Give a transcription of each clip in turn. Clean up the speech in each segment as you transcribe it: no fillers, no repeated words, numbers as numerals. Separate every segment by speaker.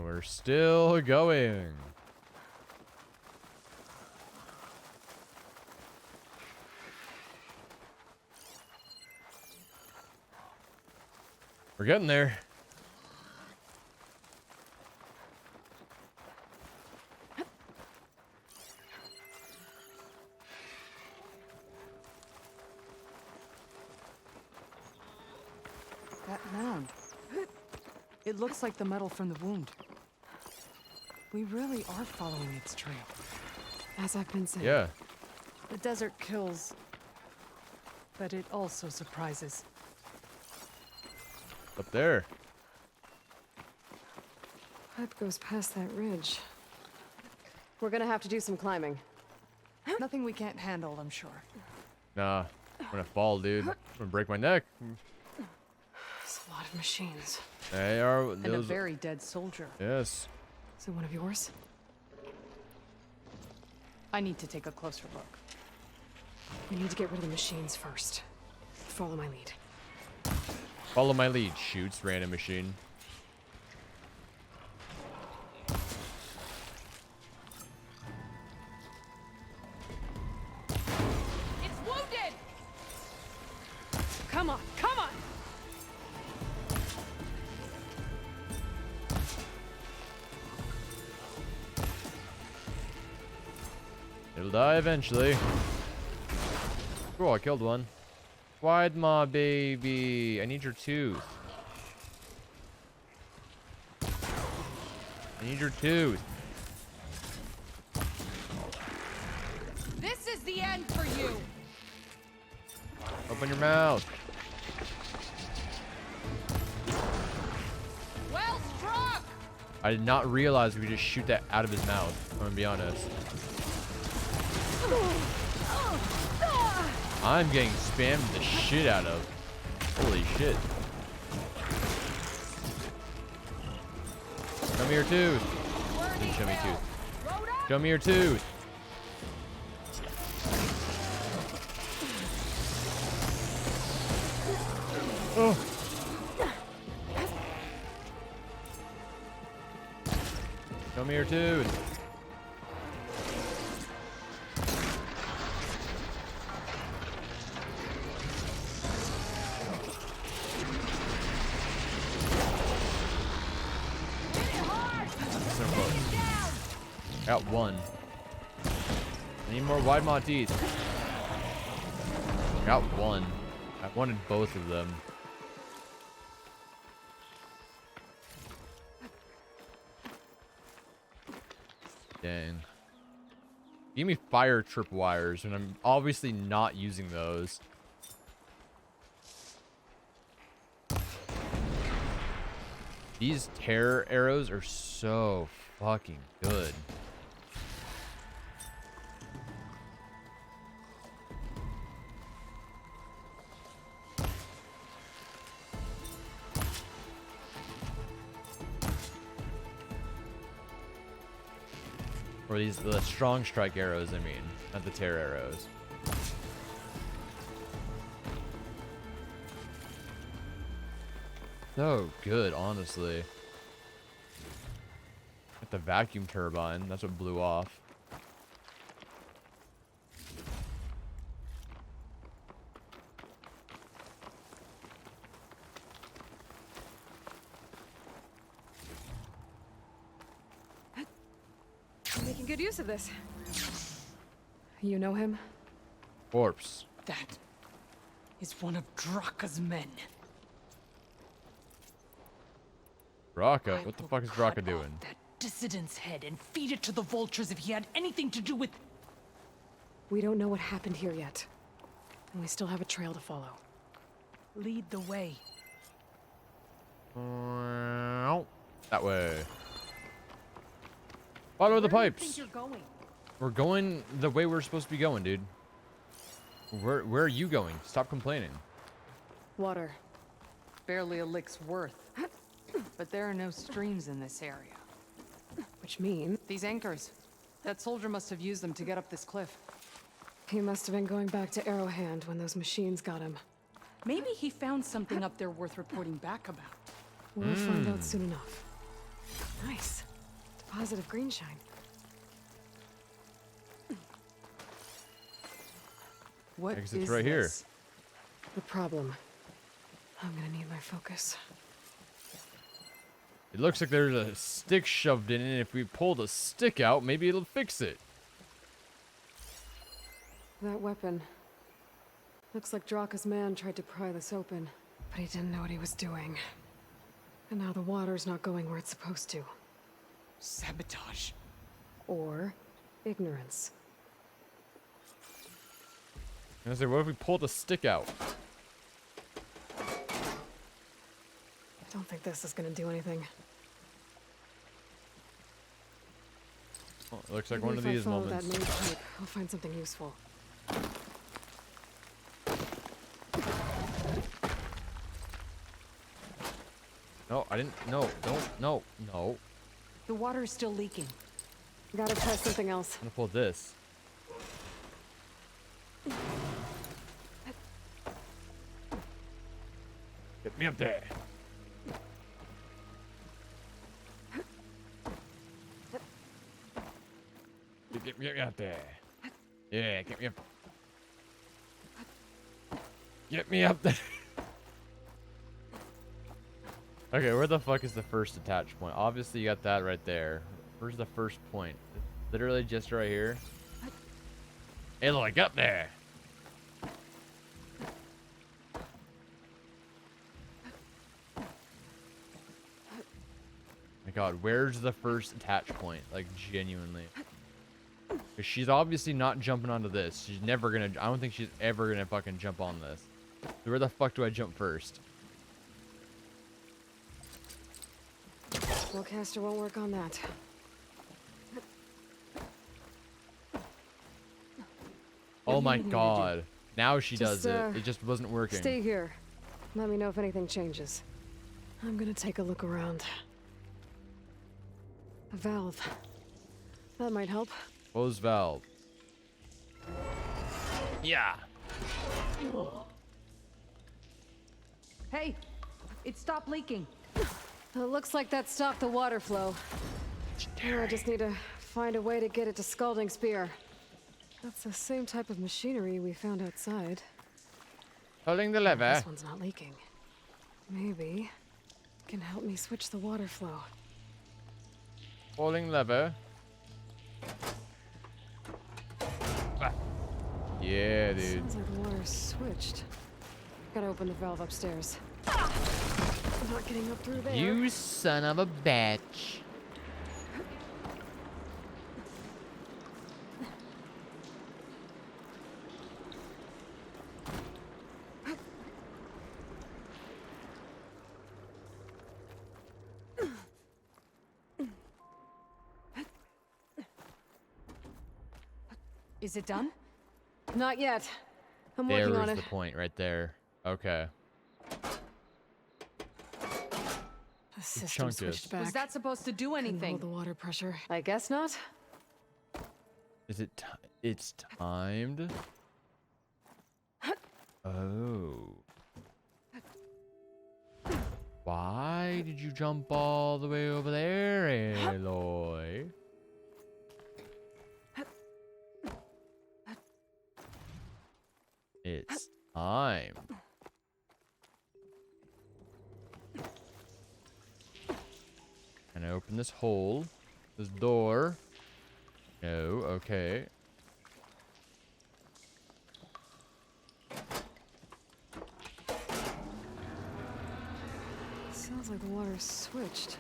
Speaker 1: And we're still going. We're getting there.
Speaker 2: That mound. It looks like the metal from the wound. We really are following its trail.
Speaker 3: As I've been saying.
Speaker 1: Yeah.
Speaker 2: The desert kills, but it also surprises.
Speaker 1: Up there.
Speaker 3: Pipe goes past that ridge. We're gonna have to do some climbing.
Speaker 2: Nothing we can't handle, I'm sure.
Speaker 1: Nah. I'm gonna fall, dude. I'm gonna break my neck.
Speaker 3: It's a lot of machines.
Speaker 1: They are.
Speaker 2: And a very dead soldier.
Speaker 1: Yes.
Speaker 3: Is it one of yours?
Speaker 2: I need to take a closer look.
Speaker 3: We need to get rid of the machines first. Follow my lead.
Speaker 1: Follow my lead. Shoots random machine.
Speaker 2: It's wounded! Come on, come on!
Speaker 1: It'll die eventually. Cool, I killed one. Wide my baby. I need your tooth. I need your tooth.
Speaker 2: This is the end for you!
Speaker 1: Open your mouth.
Speaker 2: Well struck!
Speaker 1: I did not realize we could just shoot that out of his mouth. I'm gonna be honest. I'm getting spammed the shit out of. Holy shit. Show me your tooth. Didn't show me tooth. Show me your tooth. Oh. Show me your tooth. Got one. I need more wide maw teeth. Got one. I wanted both of them. Dang. Give me fire trip wires, and I'm obviously not using those. These terror arrows are so fucking good. Or these, the strong strike arrows, I mean, not the tear arrows. So good, honestly. Got the vacuum turbine, that's what blew off.
Speaker 3: I'm making good use of this. You know him?
Speaker 1: Corpse.
Speaker 2: That is one of Draka's men.
Speaker 1: Draka? What the fuck is Draka
Speaker 2: Cut
Speaker 1: doing?
Speaker 2: off that dissident's head and feed it to the vultures if he had anything to do with...
Speaker 3: We don't know what happened here yet. And we still have a trail to follow.
Speaker 2: Lead the way.
Speaker 1: That way. Follow the
Speaker 2: Where do you
Speaker 1: pipes.
Speaker 2: think you're going?
Speaker 1: We're going the way we're supposed to be going, dude. Where are you going? Stop complaining.
Speaker 3: Water.
Speaker 2: Barely a lick's worth. But there are no streams in this area.
Speaker 3: Which means
Speaker 2: These anchors. That soldier must have used them to get up this cliff.
Speaker 3: he must have been going back to Arrowhand when those machines got him.
Speaker 2: Maybe he found something up there worth reporting back about.
Speaker 3: We'll find out soon enough. Nice. Deposit of green shine.
Speaker 2: What
Speaker 1: Exit's
Speaker 2: is
Speaker 1: right here.
Speaker 2: this?
Speaker 3: The problem. I'm gonna need my focus.
Speaker 1: It looks like there's a stick shoved in it, and if we pull the stick out, maybe it'll fix it.
Speaker 3: That weapon. Looks like Draka's man tried to pry this open, but he didn't know what he was doing. And now the water's not going where it's supposed to.
Speaker 2: Sabotage.
Speaker 3: Or ignorance.
Speaker 1: I was like, what if we pull the stick out?
Speaker 3: Don't think this is gonna do anything.
Speaker 1: Oh, it looks like
Speaker 3: Maybe
Speaker 1: one of
Speaker 3: if I
Speaker 1: these
Speaker 3: follow
Speaker 1: moments.
Speaker 3: that main pipe, I'll find something useful.
Speaker 1: No, I didn't. No, don't. No, no.
Speaker 2: The water is still leaking.
Speaker 3: Gotta try something else.
Speaker 1: I'm gonna pull this. Get me up there. Get me up there. Yeah, get me up. Get me up there. Okay, where the fuck is the first attach point? Obviously, you got that right there. Where's the first point? Literally just right here. Hey, look, up there. My God, where's the first attach point? Like, genuinely. Because she's obviously not jumping onto this. She's never gonna. I don't think she's ever gonna fucking jump on this. So where the fuck do I jump first?
Speaker 3: Spellcaster won't work on that.
Speaker 1: Oh my
Speaker 2: do you need me to do?
Speaker 1: God. Now she
Speaker 3: Just,
Speaker 1: does it. It just wasn't working.
Speaker 3: Stay here. Let me know if anything changes. I'm gonna take a look around. A valve. That might help.
Speaker 1: Close valve. Yeah.
Speaker 2: Hey, it stopped leaking.
Speaker 3: It looks like that stopped the water flow. Now I just need to find a way to get it to Scalding Spear. That's the same type of machinery we found outside.
Speaker 1: Holding the lever.
Speaker 3: This one's not leaking. Maybe it can help me switch the water flow.
Speaker 1: Holding lever. Ah. Yeah, dude.
Speaker 3: Sounds like the water's switched. Gotta open the valve upstairs. I'm not getting up through there.
Speaker 1: You son of a bitch.
Speaker 2: Is it done?
Speaker 3: Not yet. I'm working
Speaker 1: There
Speaker 3: on
Speaker 1: is
Speaker 3: it.
Speaker 1: the point right there. Okay.
Speaker 3: The system
Speaker 1: chunk
Speaker 3: switched
Speaker 1: is.
Speaker 3: back.
Speaker 2: Was that supposed to do
Speaker 3: Couldn't
Speaker 2: anything?
Speaker 3: hold the water pressure. I guess not.
Speaker 1: Is it? It's timed. Oh. Why did you jump all the way over there, Aloy? It's time. Can I open this hole? This door? No, okay.
Speaker 3: Sounds like the water's switched.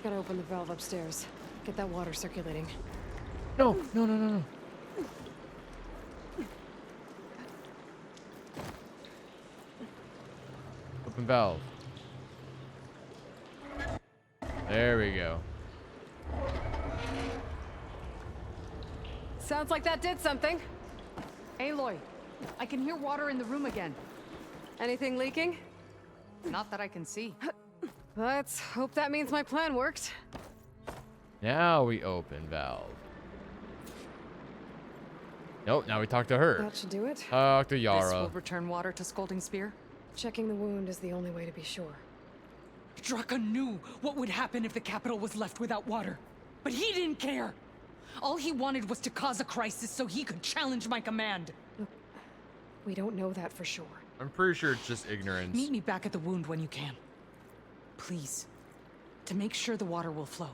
Speaker 3: Gotta open the valve upstairs. Get that water circulating.
Speaker 1: No, no, no, no, no. Open valve. There we go.
Speaker 3: Sounds like that did something.
Speaker 2: Aloy, I can hear water in the room again.
Speaker 3: Anything leaking?
Speaker 2: Not that I can see.
Speaker 3: Let's hope that means my plan worked.
Speaker 1: Now we open valve. Nope, now we talk to her.
Speaker 3: That should do it.
Speaker 1: Talk to
Speaker 2: This
Speaker 1: Yara.
Speaker 2: will return water to Scalding Spear.
Speaker 3: Checking the wound is the only way to be sure.
Speaker 2: Draka knew what would happen if the capital was left without water. But he didn't care. All he wanted was to cause a crisis so he could challenge my command.
Speaker 3: Look, we don't know that for sure.
Speaker 1: I'm pretty sure it's just ignorance.
Speaker 2: Meet me back at the wound when you can. Please. To make sure the water will flow.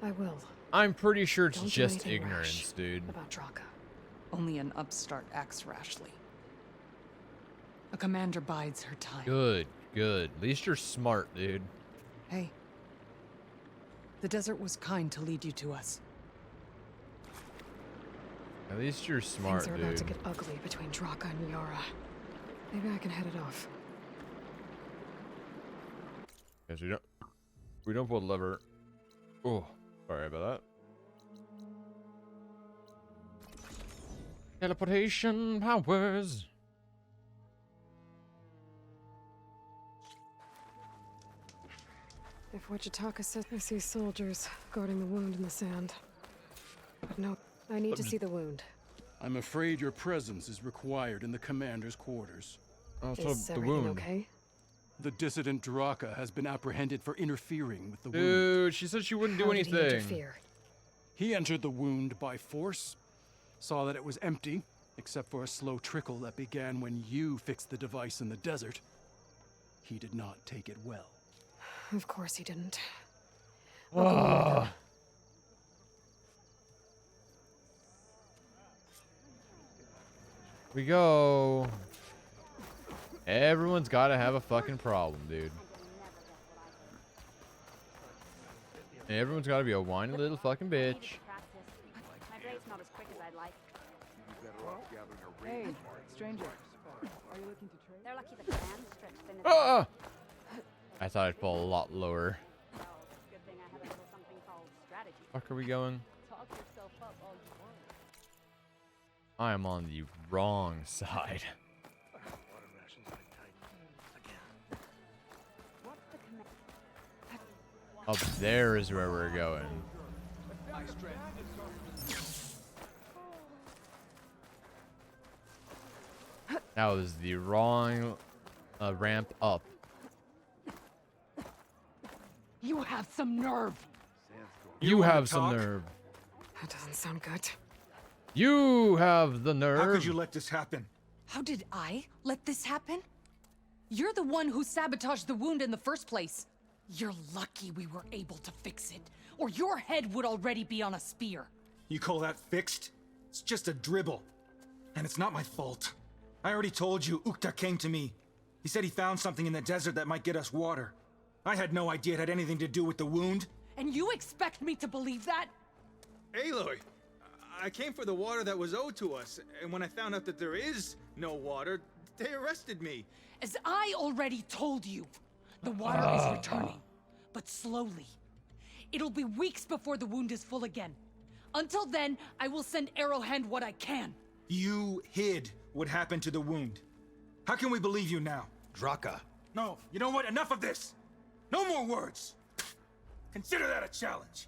Speaker 3: I will.
Speaker 1: I'm pretty sure it's
Speaker 3: Don't do
Speaker 1: just
Speaker 3: anything
Speaker 1: ignorance,
Speaker 3: rash
Speaker 1: dude.
Speaker 3: About Draka.
Speaker 2: Only an upstart acts rashly. A commander bides her time.
Speaker 1: Good, good. At least you're smart, dude.
Speaker 2: Hey. The desert was kind to lead you to us.
Speaker 1: At least you're smart,
Speaker 3: Things are
Speaker 1: dude.
Speaker 3: about to get ugly between Draka and Yara. Maybe I can head it off.
Speaker 1: Yes, we don't pull the lever. Oh, sorry about that. Teleportation powers.
Speaker 3: If what Jataka says, I see soldiers guarding the wound in the sand. But no, I need to see the wound.
Speaker 4: I'm afraid your presence is required in the commander's quarters.
Speaker 1: Also,
Speaker 3: Is
Speaker 1: the
Speaker 3: everything
Speaker 1: wound.
Speaker 3: okay?
Speaker 4: The dissident Draka has been apprehended for interfering with the wound.
Speaker 1: Dude, she said she wouldn't do
Speaker 3: How did
Speaker 1: anything.
Speaker 3: he interfere?
Speaker 4: He entered the wound by force, saw that it was empty, except for a slow trickle that began when you fixed the device in the desert. He did not take it well.
Speaker 3: Of course he didn't.
Speaker 1: Ah. We go. Everyone's got to have a fucking problem, dude. Everyone's got to be a whiny little fucking bitch.
Speaker 5: My blade's not as quick as I'd like.
Speaker 2: Hey, stranger. Are you looking to trade?
Speaker 5: They're lucky the clan stretched thin as
Speaker 1: Ah! I thought I'd fall a lot lower.
Speaker 5: well. Good thing I have a little something called strategy.
Speaker 1: Fuck are we going?
Speaker 5: Talk yourself up all you want.
Speaker 1: I am on the wrong side.
Speaker 5: What's the command?
Speaker 1: Up there is where we're going. That was the wrong ramp up.
Speaker 2: You have some nerve.
Speaker 1: You
Speaker 6: wanna
Speaker 1: have some
Speaker 6: talk?
Speaker 1: nerve.
Speaker 3: That doesn't sound good.
Speaker 1: You have the nerve.
Speaker 6: How could you let this happen?
Speaker 2: How did I let this happen? You're the one who sabotaged the wound in the first place. You're lucky we were able to fix it, or your head would already be on a spear.
Speaker 6: You call that fixed? It's just a dribble. And it's not my fault. I already told you, Ukta came to me. He said he found something in the desert that might get us water. I had no idea it had anything to do with the wound.
Speaker 2: And you expect me to believe that?
Speaker 7: Aloy, I came for the water that was owed to us, and when I found out that there is no water, they arrested me.
Speaker 2: As I already told you, the water is returning, but slowly. It'll be weeks before the wound is full again. Until then, I will send Arrowhand what I can.
Speaker 6: You hid what happened to the wound. How can we believe you now?
Speaker 8: Draka.
Speaker 6: No, you know what? Enough of this! No more words! Consider that a challenge.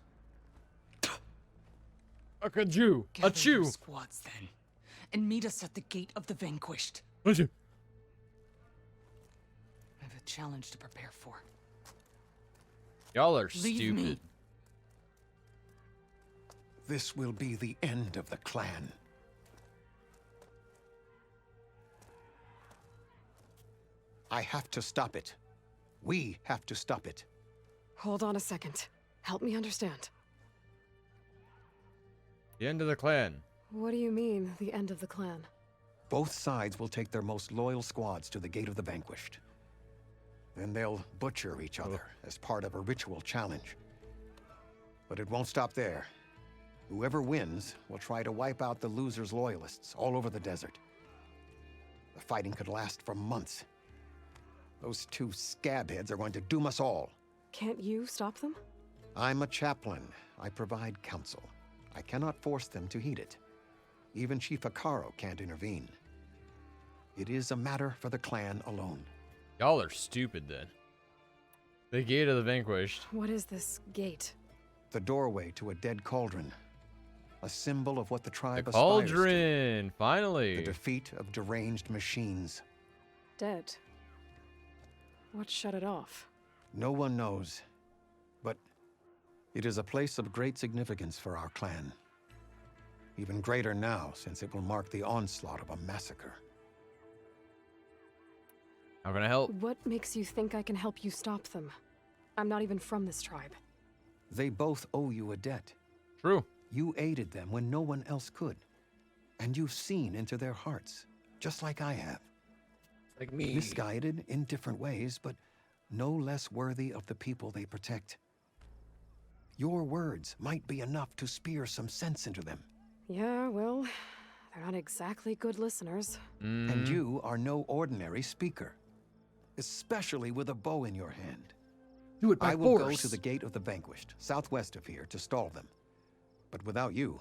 Speaker 1: A Jew. A
Speaker 2: Gather your
Speaker 1: chew.
Speaker 2: squads then, and meet us at the gate of the vanquished.
Speaker 1: A chew.
Speaker 2: I have a challenge to prepare for.
Speaker 1: Y'all are
Speaker 2: Leave
Speaker 1: stupid.
Speaker 2: me.
Speaker 8: This will be the end of the clan. I have to stop it. We have to stop it.
Speaker 3: Hold on a second. Help me understand.
Speaker 1: The end of the clan.
Speaker 3: What do you mean, the end of the clan?
Speaker 8: Both sides will take their most loyal squads to the Gate of the Vanquished. Then they'll butcher each other as part of a ritual challenge. But it won't stop there. Whoever wins will try to wipe out the loser's loyalists all over the desert. The fighting could last for months. Those two scabheads are going to doom us all.
Speaker 3: Can't you stop them?
Speaker 8: I'm a chaplain. I provide counsel. I cannot force them to heed it. Even Chief Akaro can't intervene. It is a matter for the clan alone.
Speaker 1: Y'all are stupid then. The gate of the vanquished.
Speaker 3: What is this gate?
Speaker 8: The doorway to a dead cauldron. A symbol of what the
Speaker 1: The
Speaker 8: tribe aspires
Speaker 1: cauldron.
Speaker 8: to.
Speaker 1: Finally.
Speaker 8: The defeat of deranged machines.
Speaker 3: Dead. What shut it off?
Speaker 8: No one knows. But it is a place of great significance for our clan. Even greater now, since it will mark the onslaught of a massacre.
Speaker 1: How can I help?
Speaker 3: What makes you think I can help you stop them? I'm not even from this tribe.
Speaker 8: They both owe you a debt.
Speaker 1: True.
Speaker 8: You aided them when no one else could. And you've seen into their hearts, just like I have.
Speaker 1: Like me.
Speaker 8: Misguided in different ways, but no less worthy of the people they protect. Your words might be enough to spear some sense into them.
Speaker 3: Yeah, well, they're not exactly good listeners.
Speaker 8: And you are no ordinary speaker. Especially with a bow in your hand.
Speaker 1: Do it by
Speaker 8: I will
Speaker 1: force.
Speaker 8: go to the Gate of the Vanquished, southwest of here, to stall them. But without you,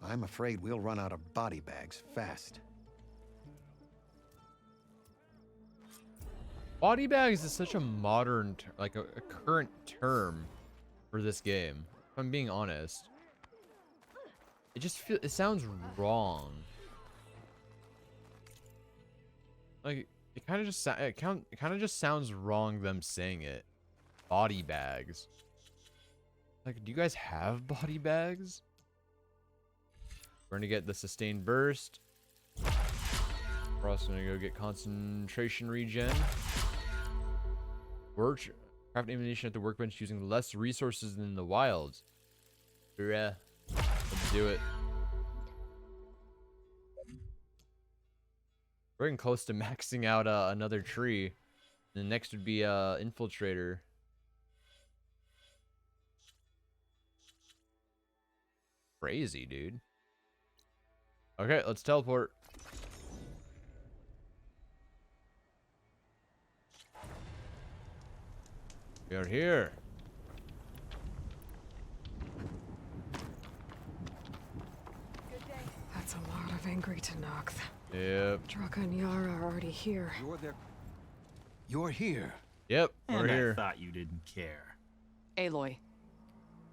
Speaker 8: I'm afraid we'll run out of body bags fast.
Speaker 1: Body bags is such a modern, like a current term for this game. If I'm being honest, it just it sounds wrong. Like it kind of just it kind of just sounds wrong them saying it. Body bags. Like, do you guys have body bags? We're gonna get the sustained burst. We're also gonna go get concentration regen. Craft ammunition at the workbench using less resources than the wilds. Bruh. Let's do it. We're getting close to maxing out another tree. The next would be infiltrator. Crazy, dude. Okay, let's teleport. We are here.
Speaker 3: That's a lot of angry Tanakh.
Speaker 1: Yep.
Speaker 3: Draka and Yara are already here.
Speaker 8: You're here.
Speaker 1: Yep, we're
Speaker 9: And
Speaker 1: here.
Speaker 9: I thought you didn't care.
Speaker 2: Aloy,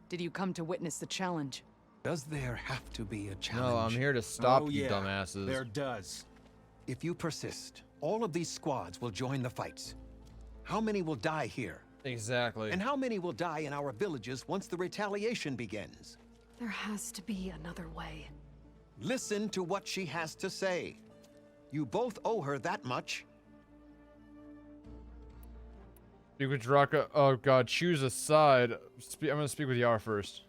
Speaker 2: did you come to witness the challenge?
Speaker 8: Does there have to be a challenge?
Speaker 1: No, I'm here to stop
Speaker 6: Oh,
Speaker 1: you
Speaker 6: yeah,
Speaker 1: dumbasses.
Speaker 6: There does.
Speaker 8: If you persist, all of these squads will join the fights. How many will die here?
Speaker 1: Exactly.
Speaker 8: And how many will die in our villages once the retaliation begins?
Speaker 3: There has to be another way.
Speaker 8: Listen to what she has to say. You both owe her that much.
Speaker 1: Speak with Draka. Oh god, choose a side. I'm gonna speak with Yara first.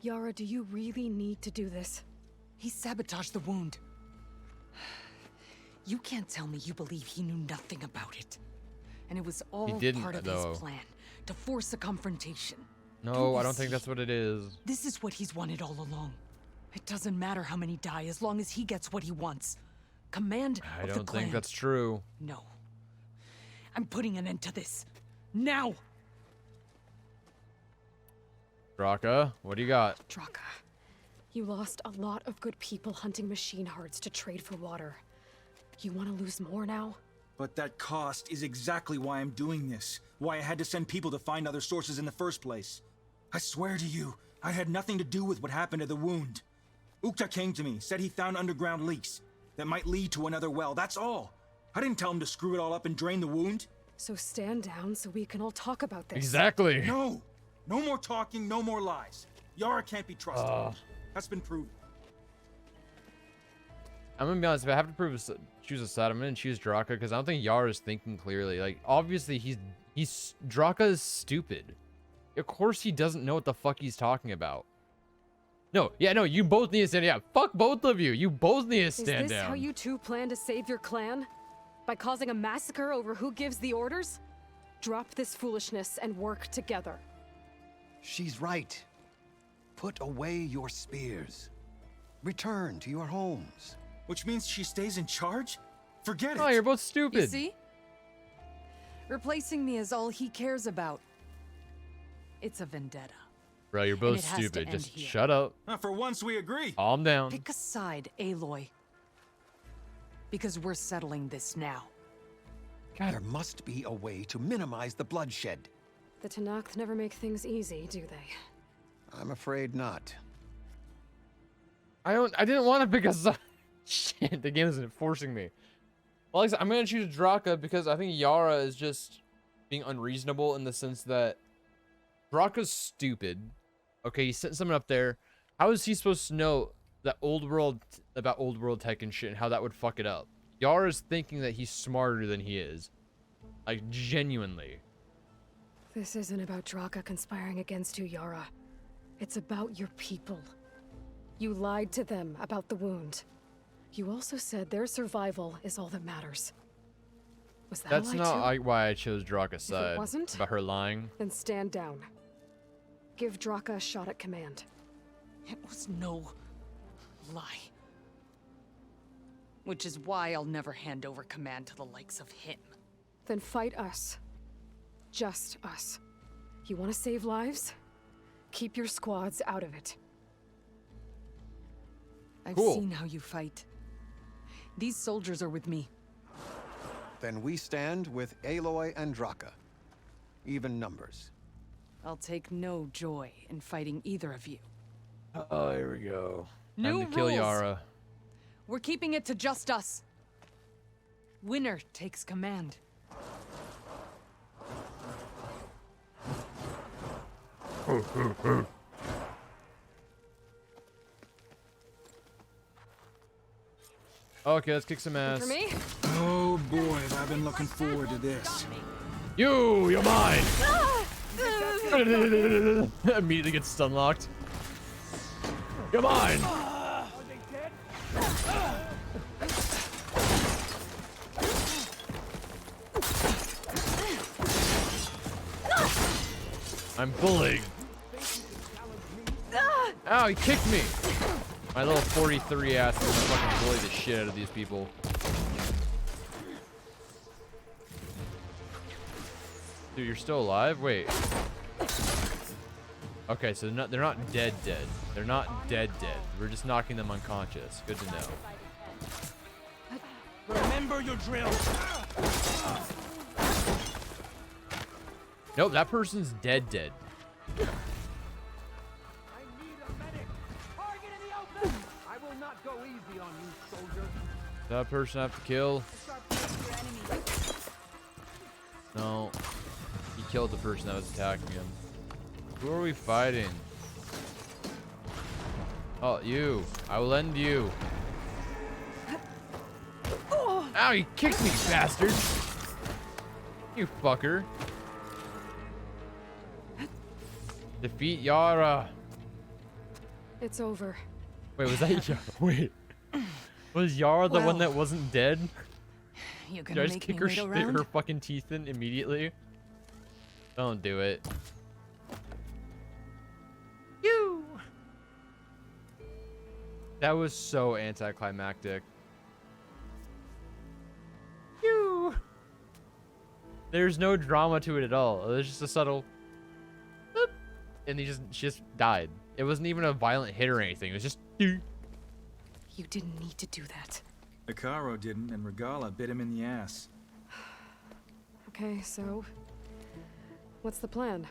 Speaker 3: Yara, do you really need to do this?
Speaker 2: He sabotaged the wound. You can't tell me you believe he knew nothing about it. And it was all
Speaker 1: didn't,
Speaker 2: part of
Speaker 1: though.
Speaker 2: his plan to force a confrontation.
Speaker 1: No,
Speaker 2: You
Speaker 1: I don't think
Speaker 2: see,
Speaker 1: that's what it is.
Speaker 2: This is what he's wanted all along. It doesn't matter how many die as long as he gets what he wants. Command
Speaker 1: I
Speaker 2: of the
Speaker 1: don't
Speaker 2: clan.
Speaker 1: think that's true.
Speaker 2: No. I'm putting an end to this. Now!
Speaker 1: Draka, what do you got?
Speaker 3: Draka, you lost a lot of good people hunting machine hearts to trade for water. You want to lose more now?
Speaker 6: But that cost is exactly why I'm doing this. Why I had to send people to find other sources in the first place. I swear to you, I had nothing to do with what happened to the wound. Ukta came to me, said he found underground leaks that might lead to another well, that's all. I didn't tell him to screw it all up and drain the wound.
Speaker 3: So stand down so we can all talk about this.
Speaker 1: Exactly.
Speaker 6: No! No more talking, no more lies. Yara can't be trusted. That's been proven.
Speaker 1: I'm gonna be honest. If I have to choose a side, I'm gonna choose Draka because I don't think Yara's thinking clearly. Like, obviously, Draka is stupid. Of course, he doesn't know what the fuck he's talking about. No, yeah, no, you both need to stand down. Fuck both of you. You both need to stand
Speaker 3: Is this
Speaker 1: down.
Speaker 3: how you two plan to save your clan? By causing a massacre over who gives the orders? Drop this foolishness and work together.
Speaker 8: She's right. Put away your spears. Return to your homes.
Speaker 6: Which means she stays in charge? Forget it.
Speaker 1: Oh, you're both stupid.
Speaker 2: You see? Replacing me is all he cares about. It's a vendetta.
Speaker 1: Bro, you're
Speaker 2: And
Speaker 1: both
Speaker 2: it has to
Speaker 1: stupid.
Speaker 2: end
Speaker 1: Just
Speaker 2: here.
Speaker 1: shut up.
Speaker 6: For once, we agree.
Speaker 1: Calm down.
Speaker 2: Pick a side, Aloy. Because we're settling this now.
Speaker 8: There must be a way to minimize the bloodshed.
Speaker 3: The Tanakh never make things easy, do they?
Speaker 8: I'm afraid not.
Speaker 1: I didn't want to pick a side. Shit, the game isn't forcing me. Well, like I said, I'm gonna choose Draka because I think Yara is just being unreasonable in the sense that Draka's stupid. Okay, he sent someone up there. How is he supposed to know that about old world tech and shit and how that would fuck it up? Yara's thinking that he's smarter than he is. Like, genuinely.
Speaker 3: This isn't about Draka conspiring against you, Yara. It's about your people. You lied to them about the wound. You also said their survival is all that matters. Was that
Speaker 1: That's
Speaker 3: a lie
Speaker 1: not
Speaker 3: too?
Speaker 1: why I chose Draka's
Speaker 3: If it
Speaker 1: side.
Speaker 3: wasn't,
Speaker 1: about her lying.
Speaker 3: then stand down. Give Draka a shot at command.
Speaker 2: It was no lie. Which is why I'll never hand over command to the likes of him.
Speaker 3: Then fight us. Just us. You want to save lives? Keep your squads out of it.
Speaker 2: I've
Speaker 1: Cool.
Speaker 2: seen how you fight. These soldiers are with me.
Speaker 8: Then we stand with Aloy and Draka. Even numbers.
Speaker 2: I'll take no joy in fighting either of you.
Speaker 1: Oh, here we go.
Speaker 2: New
Speaker 1: Time to kill
Speaker 2: rules.
Speaker 1: Yara.
Speaker 2: We're keeping it to just us. Winner takes command.
Speaker 1: Okay, let's kick some
Speaker 3: For
Speaker 1: ass.
Speaker 3: me?
Speaker 6: Oh boy, have I been looking forward to this.
Speaker 1: You're mine. Immediately gets stun locked. You're mine. I'm bullying. Ow, he kicked me. My little 43 ass is gonna fucking bully the shit out of these people. Dude, you're still alive? Wait. Okay, so they're not dead. They're not dead. We're just knocking them unconscious. Good to know.
Speaker 6: Remember your drill.
Speaker 1: Nope, that person's dead.
Speaker 9: I need a medic. Target in the open. I will not go easy on you, soldier.
Speaker 1: That person I have to kill? No. He killed the person that was attacking him. Who are we fighting? Oh, you. I will end you. Ow, you kicked me, bastard. You fucker. Defeat Yara.
Speaker 3: It's over.
Speaker 1: Wait, was that Yara? Wait. Was Yara the one
Speaker 2: Well,
Speaker 1: that wasn't dead?
Speaker 2: You
Speaker 1: Did
Speaker 2: gonna
Speaker 1: I just
Speaker 2: make
Speaker 1: kick
Speaker 2: me
Speaker 1: her,
Speaker 2: wait around?
Speaker 1: her fucking teeth in immediately? Don't do it. You. That was so anticlimactic. You. There's no drama to it at all. It was just a subtle boop, and she just died. It wasn't even a violent hit or anything. It was just
Speaker 2: You didn't need to do that.
Speaker 6: Ikaro didn't, and Regala bit him in the ass.
Speaker 3: Okay, so what's the plan?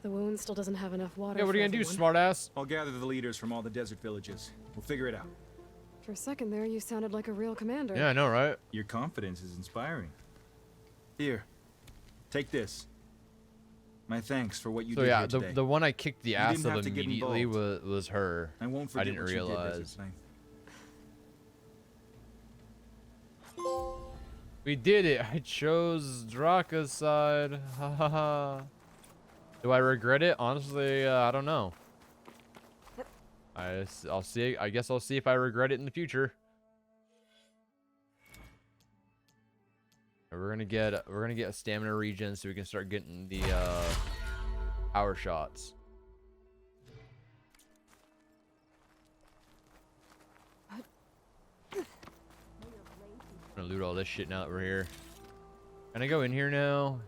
Speaker 3: The wound still doesn't have enough water.
Speaker 1: Yeah, what are you
Speaker 3: for
Speaker 1: gonna do,
Speaker 3: everyone.
Speaker 1: smartass?
Speaker 6: I'll gather the leaders from all the desert villages. We'll figure it out.
Speaker 3: For a second there, you sounded like a real commander.
Speaker 1: Yeah, I know, right?
Speaker 6: Your confidence is inspiring. Here, take this. My thanks for what you
Speaker 1: So
Speaker 6: did
Speaker 1: yeah,
Speaker 6: here today.
Speaker 1: the one I kicked the ass
Speaker 6: didn't
Speaker 1: of
Speaker 6: have to get
Speaker 1: immediately
Speaker 6: involved.
Speaker 1: was her.
Speaker 6: I won't
Speaker 1: I
Speaker 6: forget
Speaker 1: didn't
Speaker 6: what you did,
Speaker 1: realize.
Speaker 6: Desert Flame.
Speaker 1: We did it. I chose Draka's side. Ha ha ha. Do I regret it? Honestly, I don't know. I'll see. I guess I'll see if I regret it in the future. We're gonna get a stamina regen so we can start getting the power shots. I'm gonna loot all this shit now that we're here. Can I go in here now?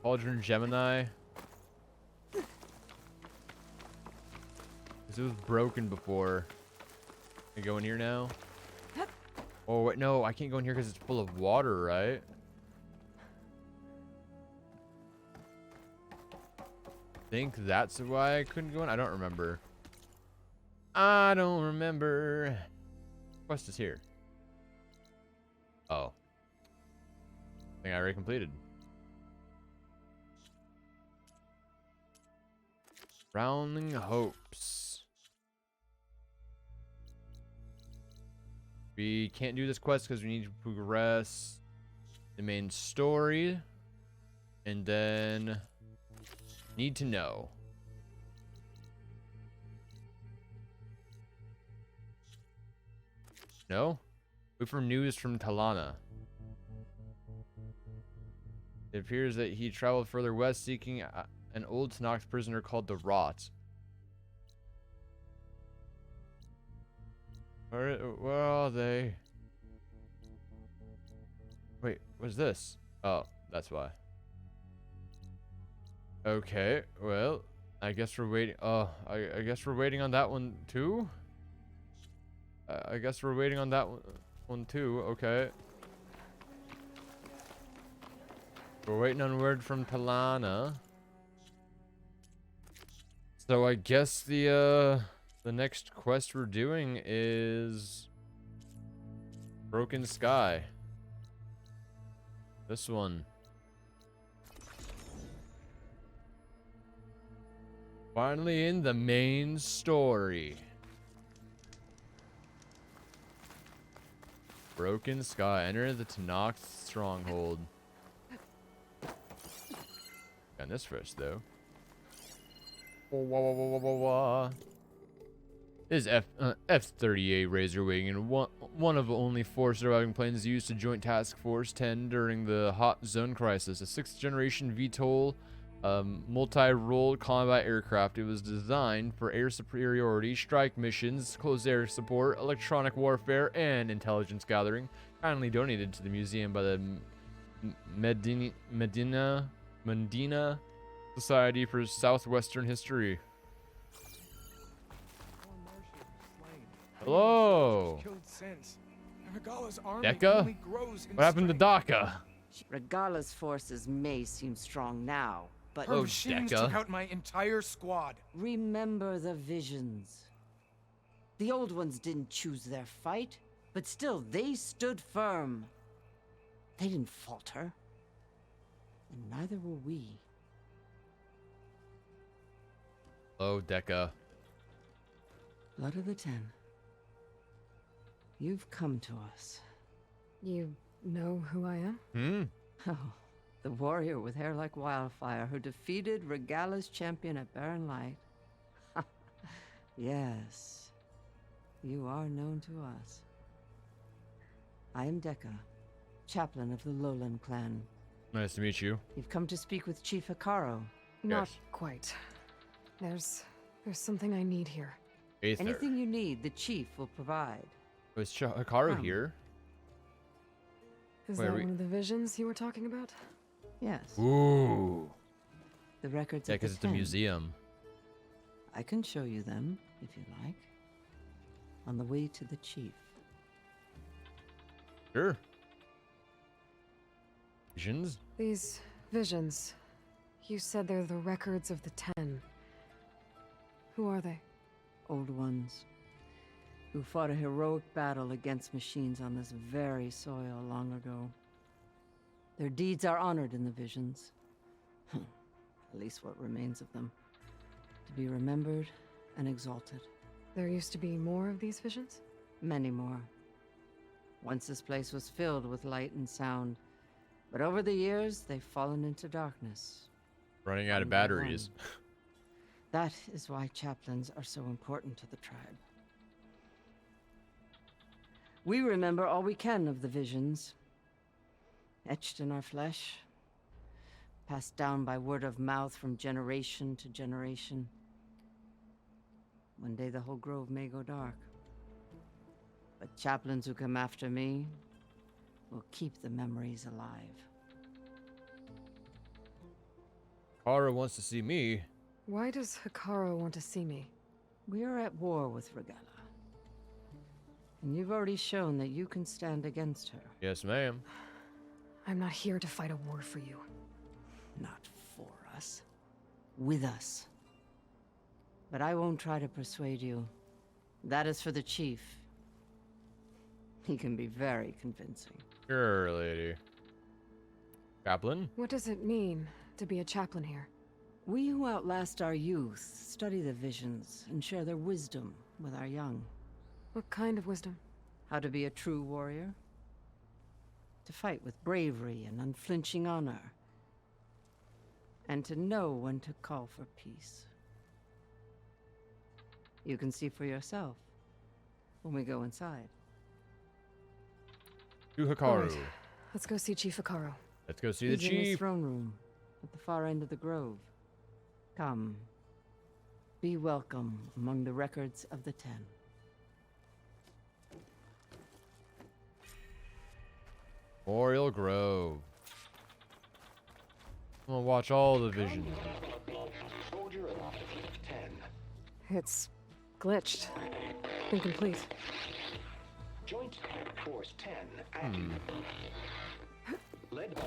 Speaker 1: Cauldron Gemini. 'Cause it was broken before. Can I go in here now? Oh wait, no, I can't go in here because it's full of water, right? Think that's why I couldn't go in? I don't remember. I don't remember. Quest is here. Oh. Thing I already completed. Rounding hopes. We can't do this quest because we need to progress the main story. And then need to know. No? Wait for news from Talana. It appears that he traveled further west seeking an old Tanakh prisoner called the Rot. Where are they? Wait, what's this? Oh, that's why. Okay, well, I guess we're waiting. Oh, I guess we're waiting on that one too. I guess we're waiting on that one too. Okay. We're waiting on word from Talana. So I guess the next quest we're doing is Broken Sky. This one. Finally in the main story. Broken Sky. Enter the Tanakh stronghold. Got this first though. This is F-38 Razor Wing, and one of only 4 surviving planes used to Joint Task Force 10 during the Hot Zone Crisis. A 6th generation VTOL multi-role combat aircraft. It was designed for air superiority, strike missions, close air support, electronic warfare, and intelligence gathering. Kindly donated to the museum by the Medina Society for Southwestern History. Hello. Deka? What happened to Daka?
Speaker 10: Regala's forces may seem strong now, but
Speaker 9: Her machines took out my entire squad.
Speaker 10: remember the visions. The old ones didn't choose their fight, but still they stood firm. They didn't falter. And neither will we.
Speaker 1: Oh, Deka.
Speaker 10: Blood of the Ten. You've come to us.
Speaker 3: You know who I am?
Speaker 1: Hmm?
Speaker 10: Oh, the warrior with hair like wildfire who defeated Regala's champion at Barren Light. Yes, you are known to us. I am Deka, chaplain of the Lowland clan.
Speaker 1: Nice to meet you.
Speaker 10: You've come to speak with Chief Hikaro.
Speaker 3: Not
Speaker 1: Yes.
Speaker 3: quite. There's something I need here.
Speaker 1: Aether.
Speaker 10: Anything you need, the chief will provide.
Speaker 1: Was Hikaru
Speaker 10: Come.
Speaker 1: here?
Speaker 3: Is
Speaker 1: Wait,
Speaker 3: that
Speaker 1: we-
Speaker 3: one of the visions you were talking about?
Speaker 10: Yes,
Speaker 1: Ooh.
Speaker 10: the records
Speaker 1: Yeah,
Speaker 10: of the
Speaker 1: because it's a
Speaker 10: 10.
Speaker 1: museum.
Speaker 10: I can show you them, if you like. On the way to the chief.
Speaker 1: Sure. Visions?
Speaker 3: These visions. You said they're the records of the 10. Who are they?
Speaker 10: Old ones. Who fought a heroic battle against machines on this very soil long ago. Their deeds are honored in the visions. At least what remains of them. To be remembered and exalted.
Speaker 3: There used to be more of these visions?
Speaker 10: Many more. Once this place was filled with light and sound. But over the years, they've fallen into darkness.
Speaker 1: Running out of
Speaker 10: One by
Speaker 1: batteries.
Speaker 10: one. That is why chaplains are so important to the tribe. We remember all we can of the visions. Etched in our flesh. Passed down by word of mouth from generation to generation. One day the whole grove may go dark. But chaplains who come after me will keep the memories alive.
Speaker 1: Hikaru wants to see me.
Speaker 3: Why does Hikaru want to see me?
Speaker 10: We are at war with Regala. And you've already shown that you can stand against her.
Speaker 1: Yes, ma'am.
Speaker 3: I'm not here to fight a war for you.
Speaker 10: Not for us. With us. But I won't try to persuade you. That is for the chief. He can be very convincing.
Speaker 1: Sure, lady. Chaplain?
Speaker 3: What does it mean to be a chaplain here?
Speaker 10: We who outlast our youth study the visions and share their wisdom with our young.
Speaker 3: What kind of wisdom?
Speaker 10: How to be a true warrior. To fight with bravery and unflinching honor. And to know when to call for peace. You can see for yourself when we go inside.
Speaker 1: To
Speaker 3: All
Speaker 1: Hikaru.
Speaker 3: right, let's go see Chief Hikaru.
Speaker 1: Let's go see the
Speaker 10: He's in his
Speaker 1: chief.
Speaker 10: throne room at the far end of the grove. Come. Be welcome among the records of the 10.
Speaker 1: Memorial Grove. I'm gonna watch all the visions.
Speaker 8: Soldier of 10.
Speaker 3: It's glitched. Incomplete.
Speaker 8: Joint Force 10 active. Led by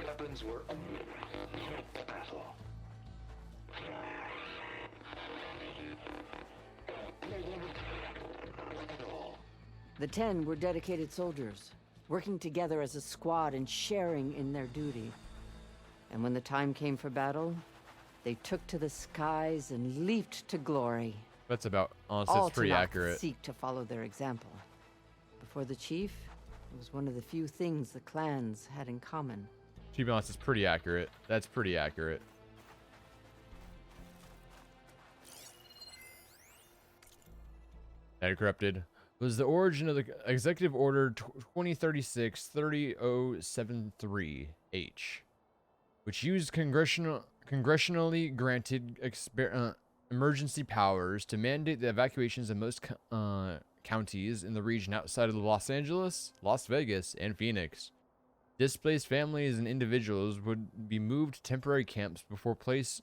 Speaker 8: weapons were battle.
Speaker 10: The 10 were dedicated soldiers, working together as a squad and sharing in their duty. And when the time came for battle, they took to the skies and leaped to glory.
Speaker 1: That's about, honestly,
Speaker 10: All
Speaker 1: it's pretty
Speaker 10: to not
Speaker 1: accurate.
Speaker 10: seek to follow their example. Before the chief, it was one of the few things the clans had in common.
Speaker 1: To be honest, it's pretty accurate. That's pretty accurate. Data corrupted was the origin of the Executive Order 2036-30073H, which used congressionally granted emergency powers to mandate the evacuations of most counties in the region outside of Los Angeles, Las Vegas, and Phoenix. Displaced families and individuals would be moved to temporary camps before places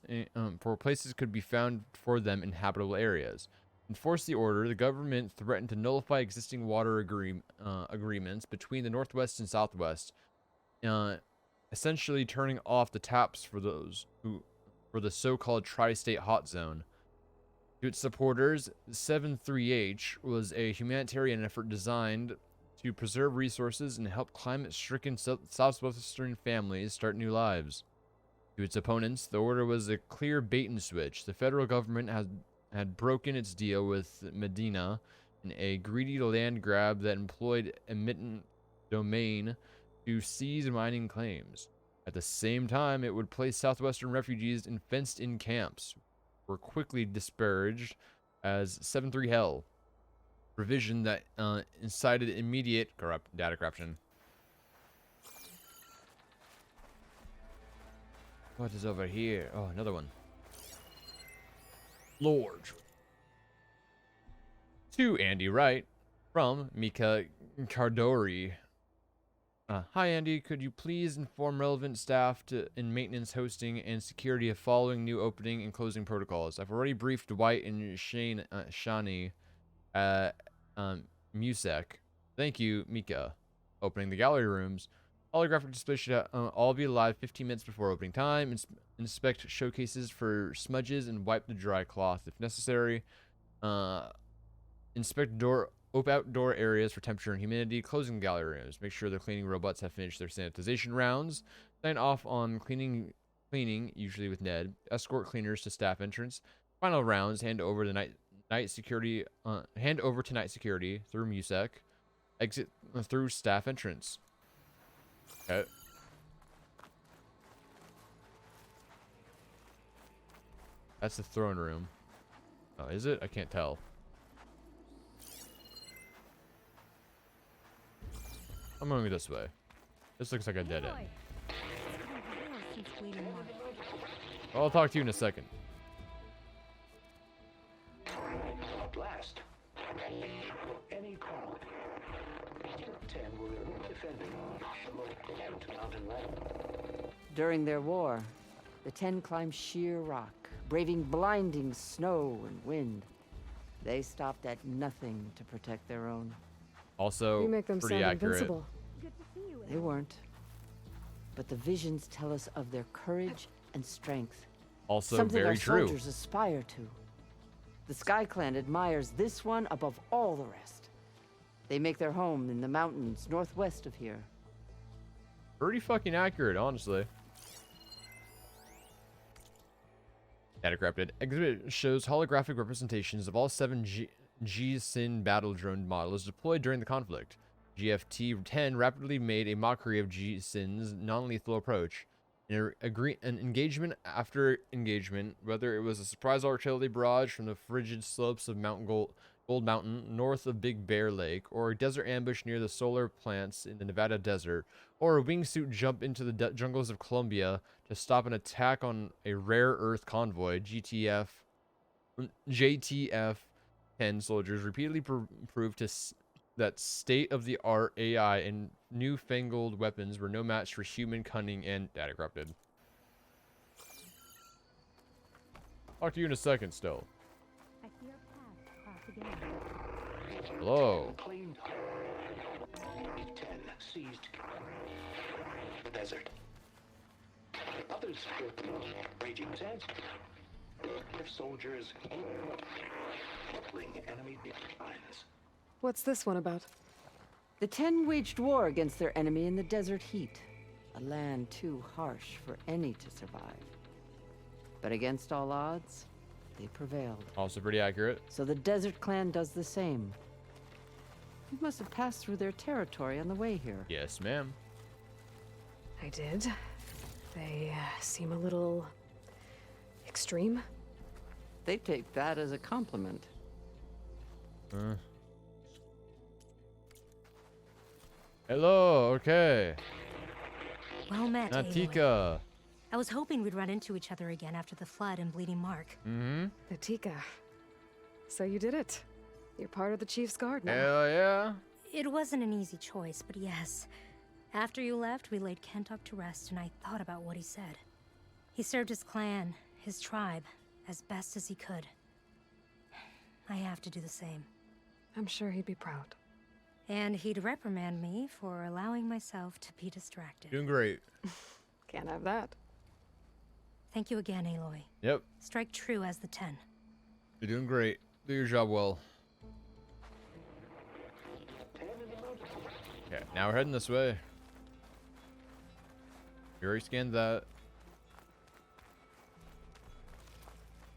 Speaker 1: could be found for them in habitable areas. To enforce the order, the government threatened to nullify existing water agreements between the Northwest and Southwest, essentially turning off the taps for the so-called tri-state hot zone. To its supporters, 7-3H was a humanitarian effort designed to preserve resources and help climate-stricken southwestern families start new lives. To its opponents, the order was a clear bait and switch. The federal government had broken its deal with Medina in a greedy land grab that employed eminent domain to seize mining claims. At the same time, it would place southwestern refugees in fenced-in camps, were quickly disparaged as 7-3 Hell. Provision that incited immediate data corruption. What is over here? Oh, another one. Lord. To Andy Wright from Mika Cardori. Hi Andy, could you please inform relevant staff in maintenance, hosting, and security of following new opening and closing protocols? I've already briefed Dwight and Shani at Musec. Thank you, Mika. Opening the gallery rooms. Holographic display should all be live 15 minutes before opening time. Inspect showcases for smudges and wipe the dry cloth if necessary. Inspect outdoor areas for temperature and humidity. Closing gallery rooms. Make sure the cleaning robots have finished their sanitization rounds. Sign off on cleaning, usually with Ned. Escort cleaners to staff entrance. Final rounds. Hand over to night security through Musec. Exit through staff entrance. Okay. That's the throne room. Oh, is it? I can't tell. I'm going this way. This looks like a dead end. I'll talk to you in a second.
Speaker 8: Blast. Any call. 10 will remove defending mountain land.
Speaker 10: During their war, the 10 climbed sheer rock, braving blinding snow and wind. They stopped at nothing to protect their own.
Speaker 1: Also,
Speaker 3: You make them
Speaker 1: pretty
Speaker 3: sound
Speaker 1: accurate.
Speaker 3: invincible.
Speaker 10: They weren't. But the visions tell us of their courage and strength.
Speaker 1: Also,
Speaker 10: Something
Speaker 1: very
Speaker 10: our
Speaker 1: true.
Speaker 10: soldiers aspire to. The Sky Clan admires this one above all the rest. They make their home in the mountains northwest of here.
Speaker 1: Pretty fucking accurate, honestly. Data corrupted. Exhibit shows holographic representations of all 7 G-Sin battle drone models deployed during the conflict. GFT-10 rapidly made a mockery of G-Sin's non-lethal approach. An engagement after engagement, whether it was a surprise artillery barrage from the frigid slopes of Mount Gold Mountain, north of Big Bear Lake, or a desert ambush near the solar plants in the Nevada desert, or a wingsuit jump into the jungles of Colombia to stop an attack on a rare earth convoy, JTF-10 soldiers repeatedly proved that state-of-the-art AI and newfangled weapons were no match for human cunning and data corrupted. Talk to you in a second still.
Speaker 5: I see our paths cross again.
Speaker 1: Hello.
Speaker 11: Claimed 10 seized the desert. Others raging sands. Their soldiers crippling enemy lines.
Speaker 3: What's this one about?
Speaker 10: The 10 waged war against their enemy in the desert heat, a land too harsh for any to survive. But against all odds, they prevailed.
Speaker 1: Also pretty accurate.
Speaker 10: So the Desert Clan does the same. You must have passed through their territory on the way here.
Speaker 1: Yes, ma'am.
Speaker 3: I did. They seem a little extreme.
Speaker 10: They take that as a compliment.
Speaker 1: Hello, okay.
Speaker 12: Well met, Aloy.
Speaker 1: Natika.
Speaker 12: I was hoping we'd run into each other again after the flood and Bleeding Mark.
Speaker 1: Mm-hmm.
Speaker 3: Natika. So you did it. You're part of the Chief's Guard now.
Speaker 1: Hell yeah.
Speaker 12: It wasn't an easy choice, but yes. After you left, we laid Kentuck to rest, and I thought about what he said. He served his clan, his tribe, as best as he could. I have to do the same.
Speaker 3: I'm sure he'd be proud.
Speaker 12: And he'd reprimand me for allowing myself to be distracted.
Speaker 1: Doing great.
Speaker 3: Can't have that.
Speaker 12: Thank you again, Aloy.
Speaker 1: Yep.
Speaker 12: Strike true as the 10.
Speaker 1: You're doing great. Do your job well. Okay, now we're heading this way. We already scanned that.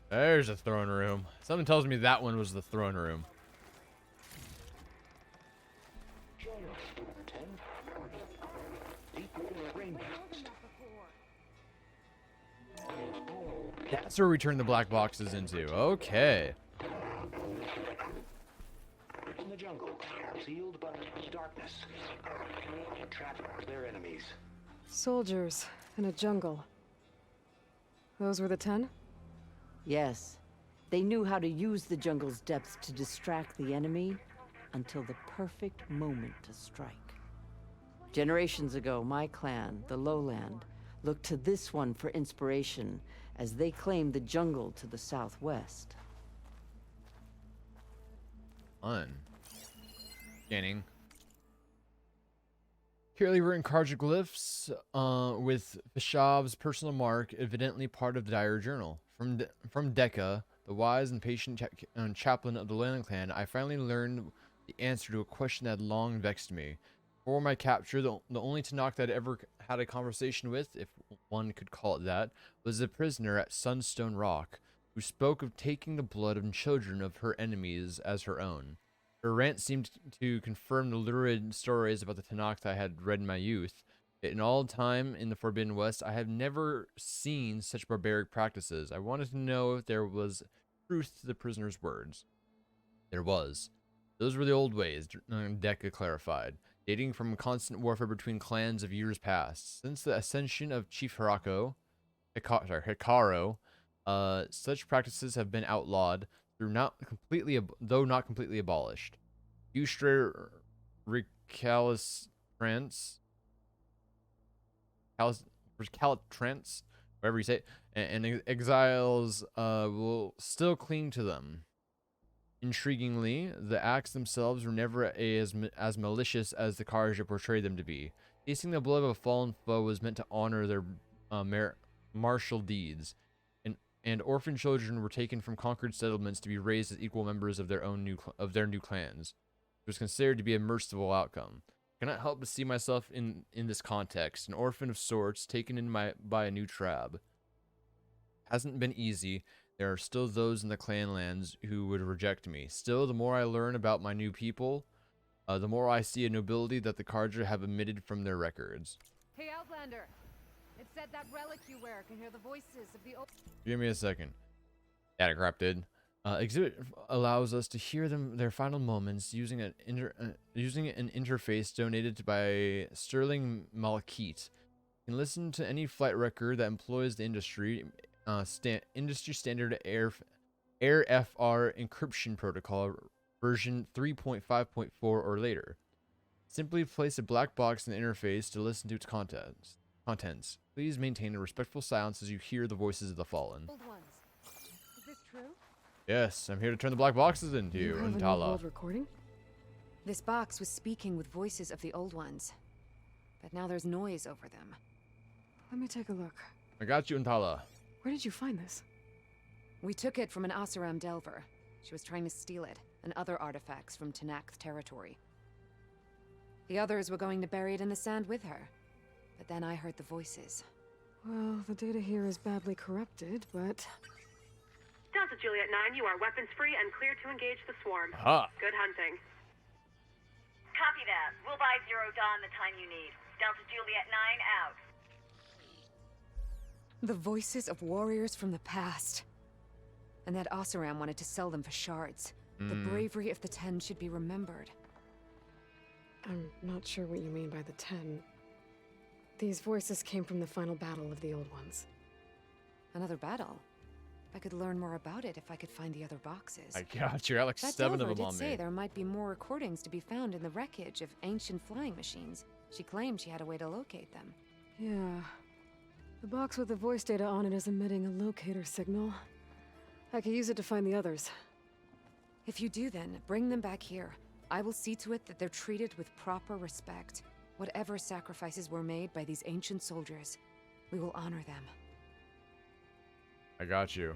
Speaker 1: There's a throne room. Something tells me that one was the throne room. That's where we turn the black boxes into. Okay.
Speaker 11: In the jungle, sealed by darkness, trapped their enemies.
Speaker 3: Soldiers in a jungle. Those were the 10?
Speaker 10: Yes. They knew how to use the jungle's depths to distract the enemy until the perfect moment to strike. Generations ago, my clan, the Lowland, looked to this one for inspiration as they claimed the jungle to the southwest.
Speaker 1: Fun. Scanning. Carefully written cartoglyphs with Fishav's personal mark, evidently part of the diary journal. From Decca, the wise and patient chaplain of the Leyland clan, I finally learned the answer to a question that had long vexed me. Before my capture, the only Tanakh that I'd ever had a conversation with, if one could call it that, was a prisoner at Sunstone Rock, who spoke of taking the blood of children of her enemies as her own. Her rant seemed to confirm the lurid stories about the Tanakh that I had read in my youth. In all time in the Forbidden West, I have never seen such barbaric practices. I wanted to know if there was truth to the prisoner's words. There was. Those were the old ways, Decca clarified, dating from constant warfare between clans of years past. Since the ascension of Chief Hikaro, such practices have been outlawed, though not completely abolished. Ustra recalcitrants, whatever you say, and exiles will still cling to them. Intriguingly, the acts themselves were never as malicious as the Kharja portrayed them to be. Tasting the blood of a fallen foe was meant to honor their martial deeds, and orphan children were taken from conquered settlements to be raised as equal members of their new clans. It was considered to be a merciful outcome. Cannot help but see myself in this context, an orphan of sorts, taken in by a new tribe. Hasn't been easy. There are still those in the clanlands who would reject me. Still, the more I learn about my new people, the more I see a nobility that the Carja have omitted from their records.
Speaker 3: Hey, Outlander. It said that relic you wear can hear the voices of the old...
Speaker 1: Give me a second. Data corrupted. Exhibit allows us to hear their final moments using an interface donated by Sterling Malakit. You can listen to any flight record that employs the industry standard air FR encryption protocol version 3.5.4 or later. Simply place a black box in the interface to listen to its contents. Please maintain a respectful silence as you hear the voices of the fallen.
Speaker 3: old ones. Is this true?
Speaker 1: Yes, I'm here to turn the black boxes into you,
Speaker 3: have a new
Speaker 1: Untala.
Speaker 3: world recording?
Speaker 13: This box was speaking with voices of the old ones, but now there's noise over them.
Speaker 3: Let me take a look.
Speaker 1: I got you, Untala.
Speaker 3: Where did you find this?
Speaker 13: We took it from an Oseram Delver. She was trying to steal it, and other artifacts from Tenakth territory. The others were going to bury it in the sand with her, but then I heard the voices.
Speaker 3: Well, the data here is badly corrupted, but...
Speaker 14: Delta Juliet 9, you are weapons free and clear to engage the swarm.
Speaker 1: Aha.
Speaker 14: Good hunting.
Speaker 15: Copy that. We'll buy Zero Dawn the time you need. Delta Juliet 9 out.
Speaker 13: The voices of warriors from the past. And that Oseram wanted to sell them for shards. The bravery of the 10 should be remembered.
Speaker 3: I'm not sure what you mean by the 10. These voices came from the final battle of the Old Ones.
Speaker 13: Another battle? I could learn more about it if I could find the other boxes.
Speaker 1: I got you. I got like
Speaker 13: That
Speaker 1: 7
Speaker 13: Delver
Speaker 1: of them
Speaker 13: did
Speaker 1: on
Speaker 13: say
Speaker 1: me.
Speaker 13: there might be more recordings to be found in the wreckage of ancient flying machines. She claimed she had a way to locate them.
Speaker 3: Yeah. The box with the voice data on it is emitting a locator signal. I could use it to find the others.
Speaker 13: If you do then, bring them back here. I will see to it that they're treated with proper respect. Whatever sacrifices were made by these ancient soldiers, we will honor them.
Speaker 1: I got you.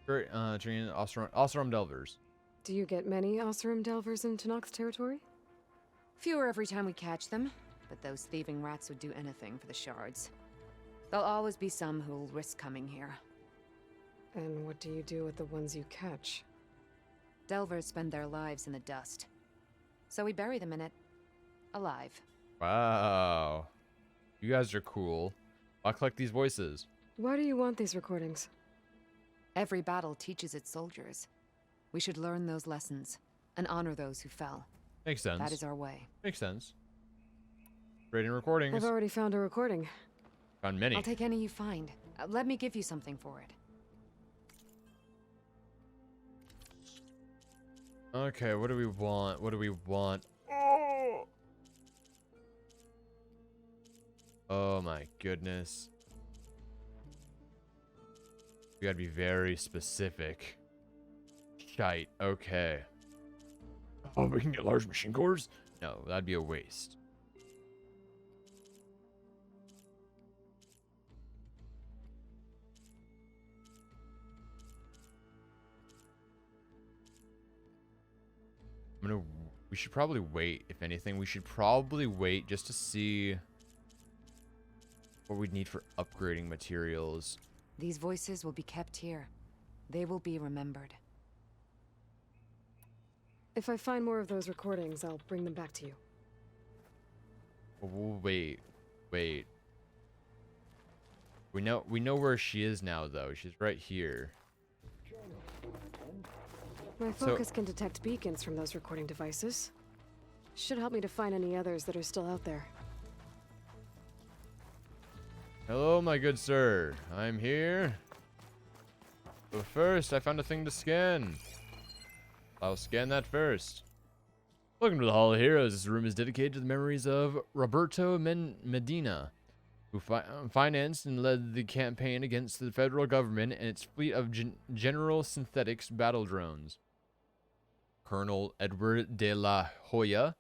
Speaker 1: Great, training Oseram Delvers.
Speaker 3: Do you get many Oseram Delvers in Tenakth territory?
Speaker 13: Fewer every time we catch them, but those thieving rats would do anything for the shards. There'll always be some who'll risk coming here.
Speaker 3: And what do you do with the ones you catch?
Speaker 13: Delvers spend their lives in the dust. So we bury them in it. Alive.
Speaker 1: Wow. You guys are cool. I'll collect these voices.
Speaker 3: Why do you want these recordings?
Speaker 13: Every battle teaches its soldiers. We should learn those lessons and honor those who fell.
Speaker 1: Makes sense.
Speaker 13: That is our way.
Speaker 1: Makes sense. Rating recordings.
Speaker 3: I've already found a recording.
Speaker 1: Found many.
Speaker 13: I'll take any you find. Let me give you something for it.
Speaker 1: Okay, what do we want? What do we want? Oh my goodness. We gotta be very specific. Shite, okay. Oh, we can get large machine cores? No, that'd be a waste. We should probably wait, if anything. We should probably wait just to see what we'd need for upgrading materials.
Speaker 13: These voices will be kept here. They will be remembered.
Speaker 3: If I find more of those recordings, I'll bring them back to you.
Speaker 1: Wait. We know where she is now, though. She's right here.
Speaker 3: My focus can detect beacons from those recording devices. Should help me to find any others that are still out there.
Speaker 1: Hello, my good sir. I'm here. But first, I found a thing to scan. I'll scan that first. Welcome to the Hall of Heroes. This room is dedicated to the memories of Roberto Medina, who financed and led the campaign against the federal government and its fleet of General Synthetics battle drones. Colonel Edward de la Hoya,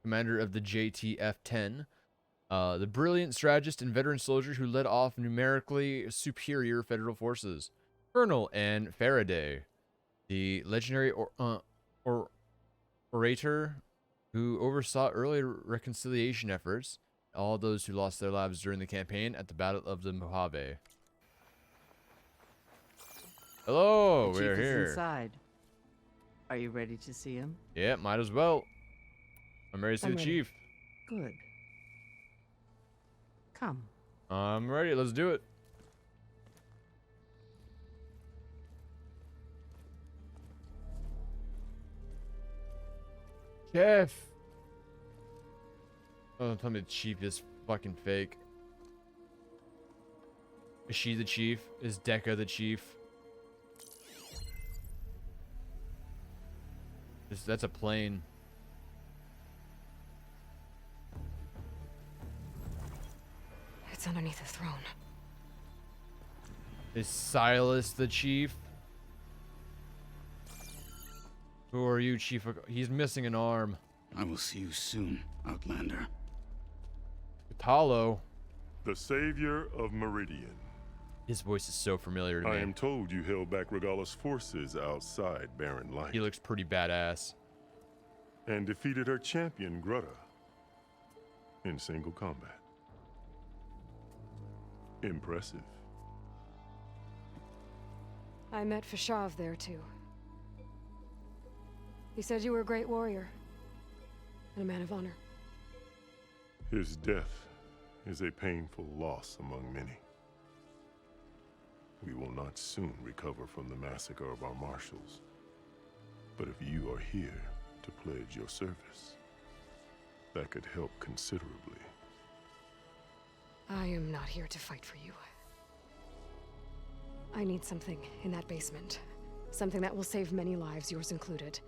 Speaker 1: commander of the JTF-10, the brilliant strategist and veteran soldier who led off numerically superior federal forces. Colonel Anne Faraday, the legendary orator who oversaw early reconciliation efforts, all those who lost their lives during the campaign at the Battle of the Mojave. Hello,
Speaker 10: The
Speaker 1: we're
Speaker 10: chief is
Speaker 1: here.
Speaker 10: inside. Are you ready to see him?
Speaker 1: Yeah, might as well. I'm ready to see
Speaker 10: I'm
Speaker 1: the
Speaker 10: ready.
Speaker 1: chief.
Speaker 10: Good. Come.
Speaker 1: I'm ready. Let's do it. Chef. Oh, don't tell me the chief is fucking fake. Is she the chief? Is Dekka the chief? That's a plane.
Speaker 3: It's underneath the throne.
Speaker 1: Is Silas the chief? Who are you, Chief? He's missing an arm.
Speaker 16: I will see you soon, Outlander.
Speaker 1: Italo.
Speaker 17: The savior of Meridian.
Speaker 1: His voice is so familiar to me.
Speaker 17: I am told you held back Regalla's forces outside Barren Light.
Speaker 1: He looks pretty badass.
Speaker 17: And defeated her champion, Grutta, in single combat. Impressive.
Speaker 3: I met Fashav there too. He said you were a great warrior and a man of honor.
Speaker 17: His death is a painful loss among many. We will not soon recover from the massacre of our marshals. But if you are here to pledge your service, that could help considerably.
Speaker 3: I am not here to fight for you. I need something in that basement. Something that will save many lives, yours included.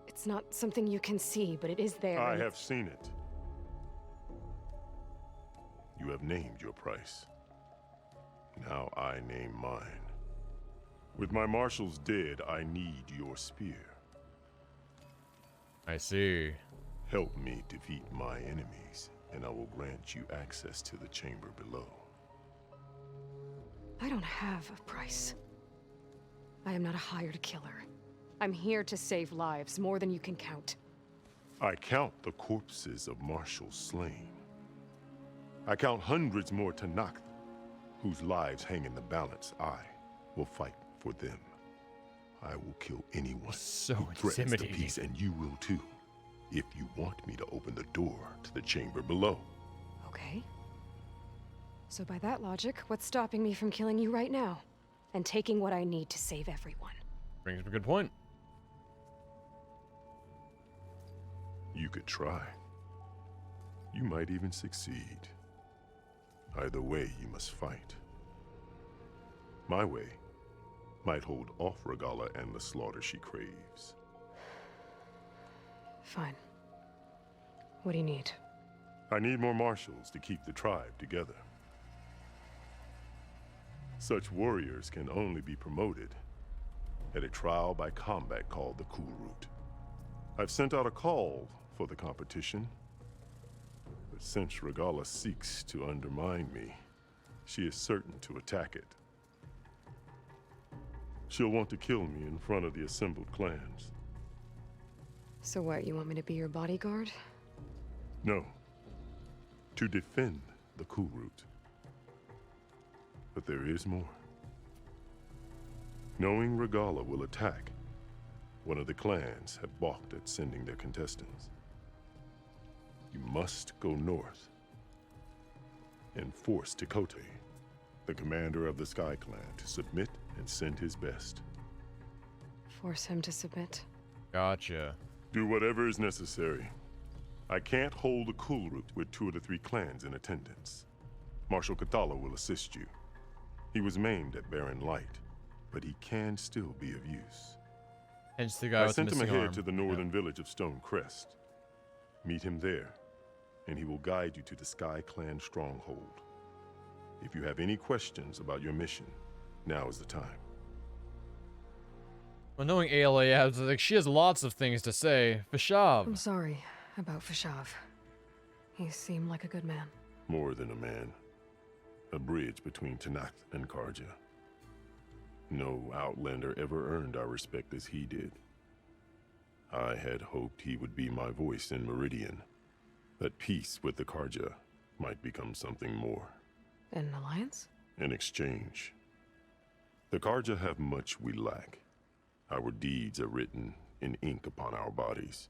Speaker 3: It's not something you can see, but it is there.
Speaker 17: I have seen it. You have named your price. Now I name mine. With my marshals dead, I need your spear.
Speaker 1: I see.
Speaker 17: Help me defeat my enemies, and I will grant you access to the chamber below.
Speaker 3: I don't have a price. I am not a hired killer. I'm here to save lives, more than you can count.
Speaker 17: I count the corpses of marshals slain. I count hundreds more Tanakh, whose lives hang in the balance. I will fight for them. I will kill anyone who threatens the peace, and you will too, if you want me to open the door to the chamber below.
Speaker 3: Okay. So by that logic, what's stopping me from killing you right now? And taking what I need to save everyone?
Speaker 1: Brings up a good point.
Speaker 17: You could try. You might even succeed. Either way, you must fight. My way might hold off Regalla and the slaughter she craves.
Speaker 3: Fine. What do you need?
Speaker 17: I need more marshals to keep the tribe together. Such warriors can only be promoted at a trial by combat called the Cool Route. I've sent out a call for the competition, but since Regalla seeks to undermine me, she is certain to attack it. She'll want to kill me in front of the assembled clans.
Speaker 3: So what, you want me to be your bodyguard?
Speaker 17: No. To defend the Cool Route. But there is more. Knowing Regalla will attack, one of the clans have balked at sending their contestants. You must go north and force Tekote, the commander of the Sky Clan, to submit and send his best.
Speaker 3: Force him to submit?
Speaker 1: Gotcha.
Speaker 17: Do whatever is necessary. I can't hold the Cool Route with 2 of the 3 clans in attendance. Marshal Kathala will assist you. He was maimed at Barren Light, but he can still be of use.
Speaker 1: Hence the guy
Speaker 17: I
Speaker 1: with the
Speaker 17: sent him
Speaker 1: missing
Speaker 17: ahead
Speaker 1: arm.
Speaker 17: to the northern village of Stone Crest. Meet him there, and he will guide you to the Sky Clan stronghold. If you have any questions about your mission, now is the time.
Speaker 1: Well, knowing Ayla, like, she has lots of things to say. Fashav.
Speaker 3: I'm sorry about Fashav. He seemed like a good man.
Speaker 17: More than a man. A bridge between Tanakh and Karja. No Outlander ever earned our respect as he did. I had hoped he would be my voice in Meridian, that peace with the Karja might become something more.
Speaker 3: An alliance?
Speaker 17: In exchange. The Karja have much we lack. Our deeds are written in ink upon our bodies.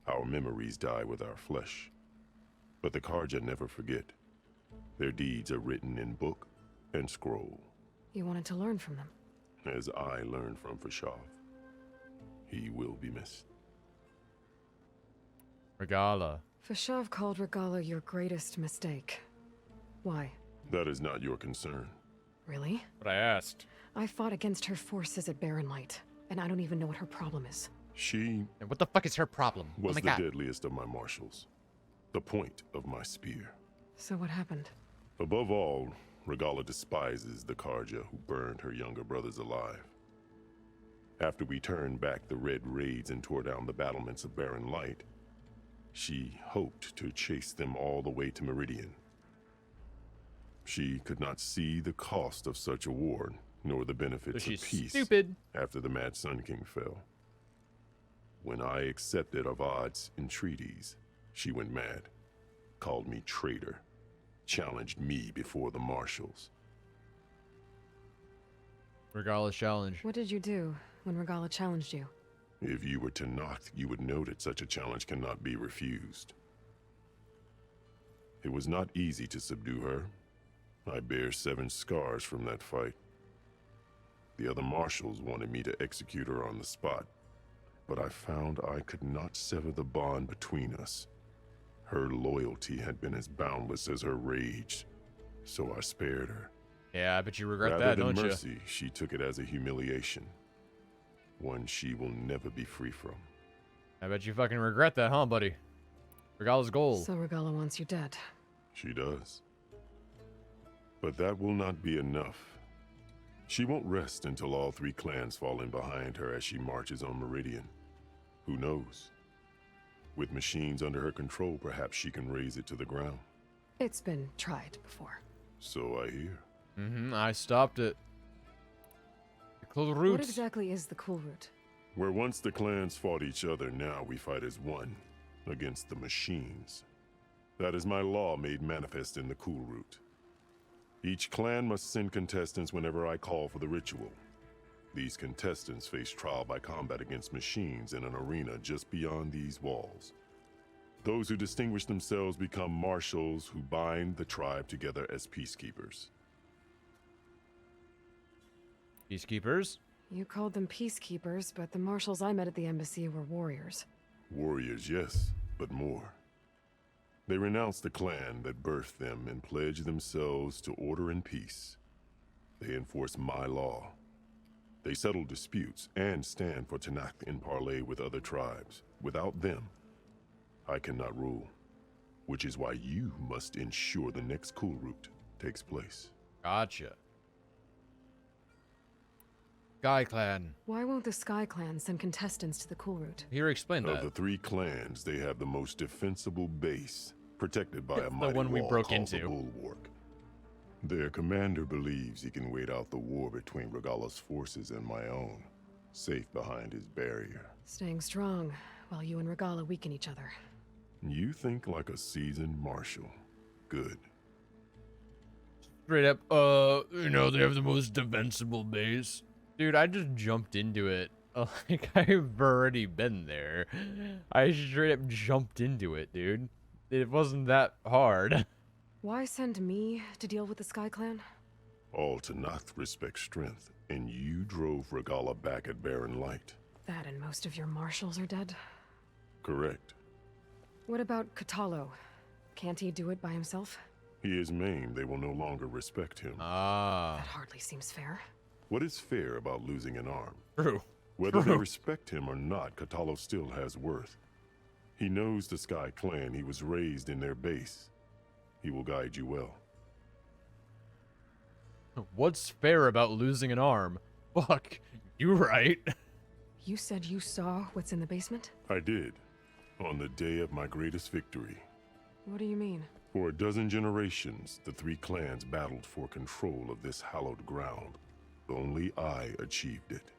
Speaker 17: Our memories die with our flesh. But the Karja never forget. Their deeds are written in book and scroll.
Speaker 3: You wanted to learn from them.
Speaker 17: As I learned from Fashav. He will be missed.
Speaker 1: Regala.
Speaker 3: Fashav called Regala your greatest mistake. Why?
Speaker 17: That is not your concern.
Speaker 3: Really?
Speaker 1: But I asked.
Speaker 3: I fought against her forces at Barren Light, and I don't even know what her problem is.
Speaker 17: She...
Speaker 1: And what the fuck is her problem?
Speaker 17: was
Speaker 1: oh my
Speaker 17: the
Speaker 1: God.
Speaker 17: deadliest of my marshals. The point of my spear.
Speaker 3: So what happened?
Speaker 17: Above all, Regala despises the Karja who burned her younger brothers alive. After we turned back the red raids and tore down the battlements of Barren Light, she hoped to chase them all the way to Meridian. She could not see the cost of such a war, nor the benefits of peace
Speaker 1: stupid.
Speaker 17: after the Mad Sun King fell. When I accepted Avad's entreaties, she went mad, called me traitor, challenged me before the marshals.
Speaker 1: Regala's challenge.
Speaker 3: What did you do when Regala challenged you?
Speaker 17: If you were to knock, you would know that such a challenge cannot be refused. It was not easy to subdue her. I bear 7 scars from that fight. The other marshals wanted me to execute her on the spot, but I found I could not sever the bond between us. Her loyalty had been as boundless as her rage, so I spared her.
Speaker 1: Yeah, I bet you regret
Speaker 17: Rather
Speaker 1: that,
Speaker 17: than
Speaker 1: don't
Speaker 17: mercy, she took it as a humiliation. One she will never be free from.
Speaker 1: I bet you fucking regret that, huh, buddy? Regala's goal.
Speaker 3: So Regala wants you dead.
Speaker 17: She does. But that will not be enough. She won't rest until all 3 clans fall in behind her as she marches on Meridian. Who knows? With machines under her control, perhaps she can raise it to the ground.
Speaker 3: It's been tried before.
Speaker 17: So I hear.
Speaker 1: I stopped it. The cool route.
Speaker 3: What exactly is the cool route?
Speaker 17: Where once the clans fought each other, now we fight as one, against the machines. That is my law made manifest in the cool route. Each clan must send contestants whenever I call for the ritual. These contestants face trial by combat against machines in an arena just beyond these walls. Those who distinguish themselves become marshals who bind the tribe together as peacekeepers.
Speaker 1: Peacekeepers?
Speaker 3: You called them peacekeepers, but the marshals I met at the embassy were warriors.
Speaker 17: Warriors, yes, but more. They renounce the clan that birthed them and pledge themselves to order and peace. They enforce my law. They settle disputes and stand for Tanakh in parley with other tribes. Without them, I cannot rule, which is why you must ensure the next cool route takes place.
Speaker 1: Gotcha. Sky Clan.
Speaker 3: Why won't the Sky Clan send contestants to the cool route?
Speaker 1: Here, explain that.
Speaker 17: Of the 3 clans, they have the most defensible base, protected by a
Speaker 1: The
Speaker 17: mighty
Speaker 1: one we
Speaker 17: wall
Speaker 1: broke
Speaker 17: called
Speaker 1: into.
Speaker 17: the Bulwark. Their commander believes he can wait out the war between Regala's forces and my own, safe behind his barrier.
Speaker 3: Staying strong, while you and Regala weaken each other.
Speaker 17: You think like a seasoned marshal. Good.
Speaker 1: Straight up, they have the most defensible base. Dude, I just jumped into it. Like, I've already been there. I straight up jumped into it, dude. It wasn't that hard.
Speaker 3: Why send me to deal with the Sky Clan?
Speaker 17: All Tanakh respect strength, and you drove Regala back at Barren Light.
Speaker 3: That and most of your marshals are dead?
Speaker 17: Correct.
Speaker 3: What about Katalo? Can't he do it by himself?
Speaker 17: He is maimed. They will no longer respect him.
Speaker 3: That hardly seems fair.
Speaker 17: What is fair about losing an arm?
Speaker 1: True.
Speaker 17: Whether they respect him or not, Katalo still has worth. He knows the Sky Clan. He was raised in their base. He will guide you well.
Speaker 1: What's fair about losing an arm? Fuck, you right.
Speaker 3: You said you saw what's in the basement?
Speaker 17: I did, on the day of my greatest victory.
Speaker 3: What do you mean?
Speaker 17: For a dozen generations, the 3 clans battled for control of this hallowed ground. Only I achieved it.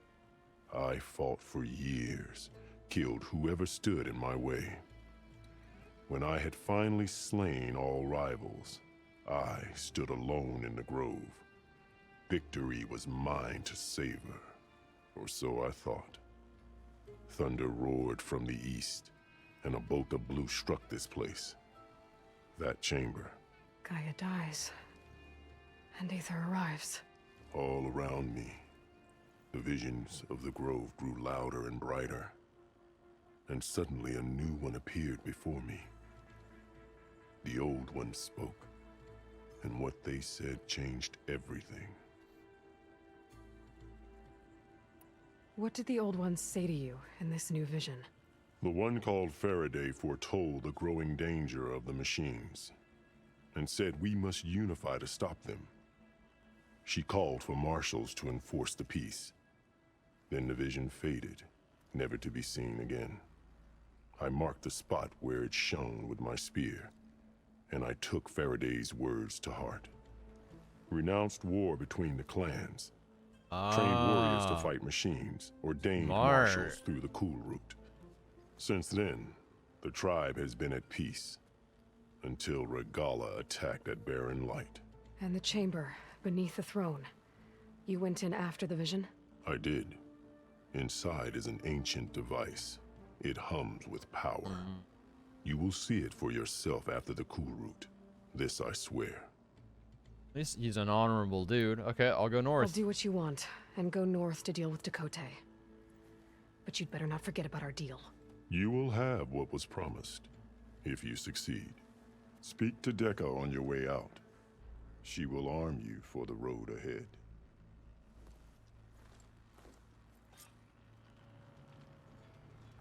Speaker 17: I fought for years, killed whoever stood in my way. When I had finally slain all rivals, I stood alone in the grove. Victory was mine to savor, or so I thought. Thunder roared from the east, and a bolt of blue struck this place. That chamber.
Speaker 3: Gaia dies, and Aether arrives.
Speaker 17: All around me, the visions of the grove grew louder and brighter, and suddenly a new one appeared before me. The old one spoke, and what they said changed everything.
Speaker 3: What did the old ones say to you in this new vision?
Speaker 17: The one called Faraday foretold the growing danger of the machines, and said we must unify to stop them. She called for marshals to enforce the peace. Then the vision faded, never to be seen again. I marked the spot where it shone with my spear, and I took Faraday's words to heart. Renounced war between the clans, trained warriors to fight machines, ordained marshals through the cool route. Since then, the tribe has been at peace, until Regala attacked at Barren Light.
Speaker 3: And the chamber, beneath the throne. You went in after the vision?
Speaker 17: I did. Inside is an ancient device. It hums with power. You will see it for yourself after the cool route. This I swear.
Speaker 1: At least he's an honorable dude. Okay, I'll go north.
Speaker 3: I'll do what you want, and go north to deal with Dakota. But you'd better not forget about our deal.
Speaker 17: You will have what was promised, if you succeed. Speak to Dekka on your way out. She will arm you for the road ahead.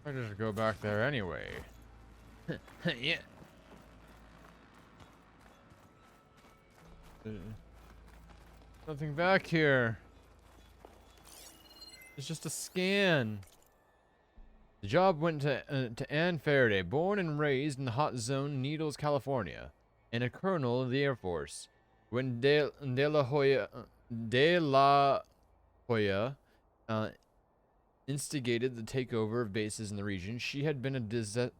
Speaker 1: I just go back there anyway. Yeah. Nothing back here. It's just a scan. The job went to Ann Faraday, born and raised in the hot zone Needles, California, and a colonel of the Air Force. When De La Hoya instigated the takeover of bases in the region, she had been a dissenter,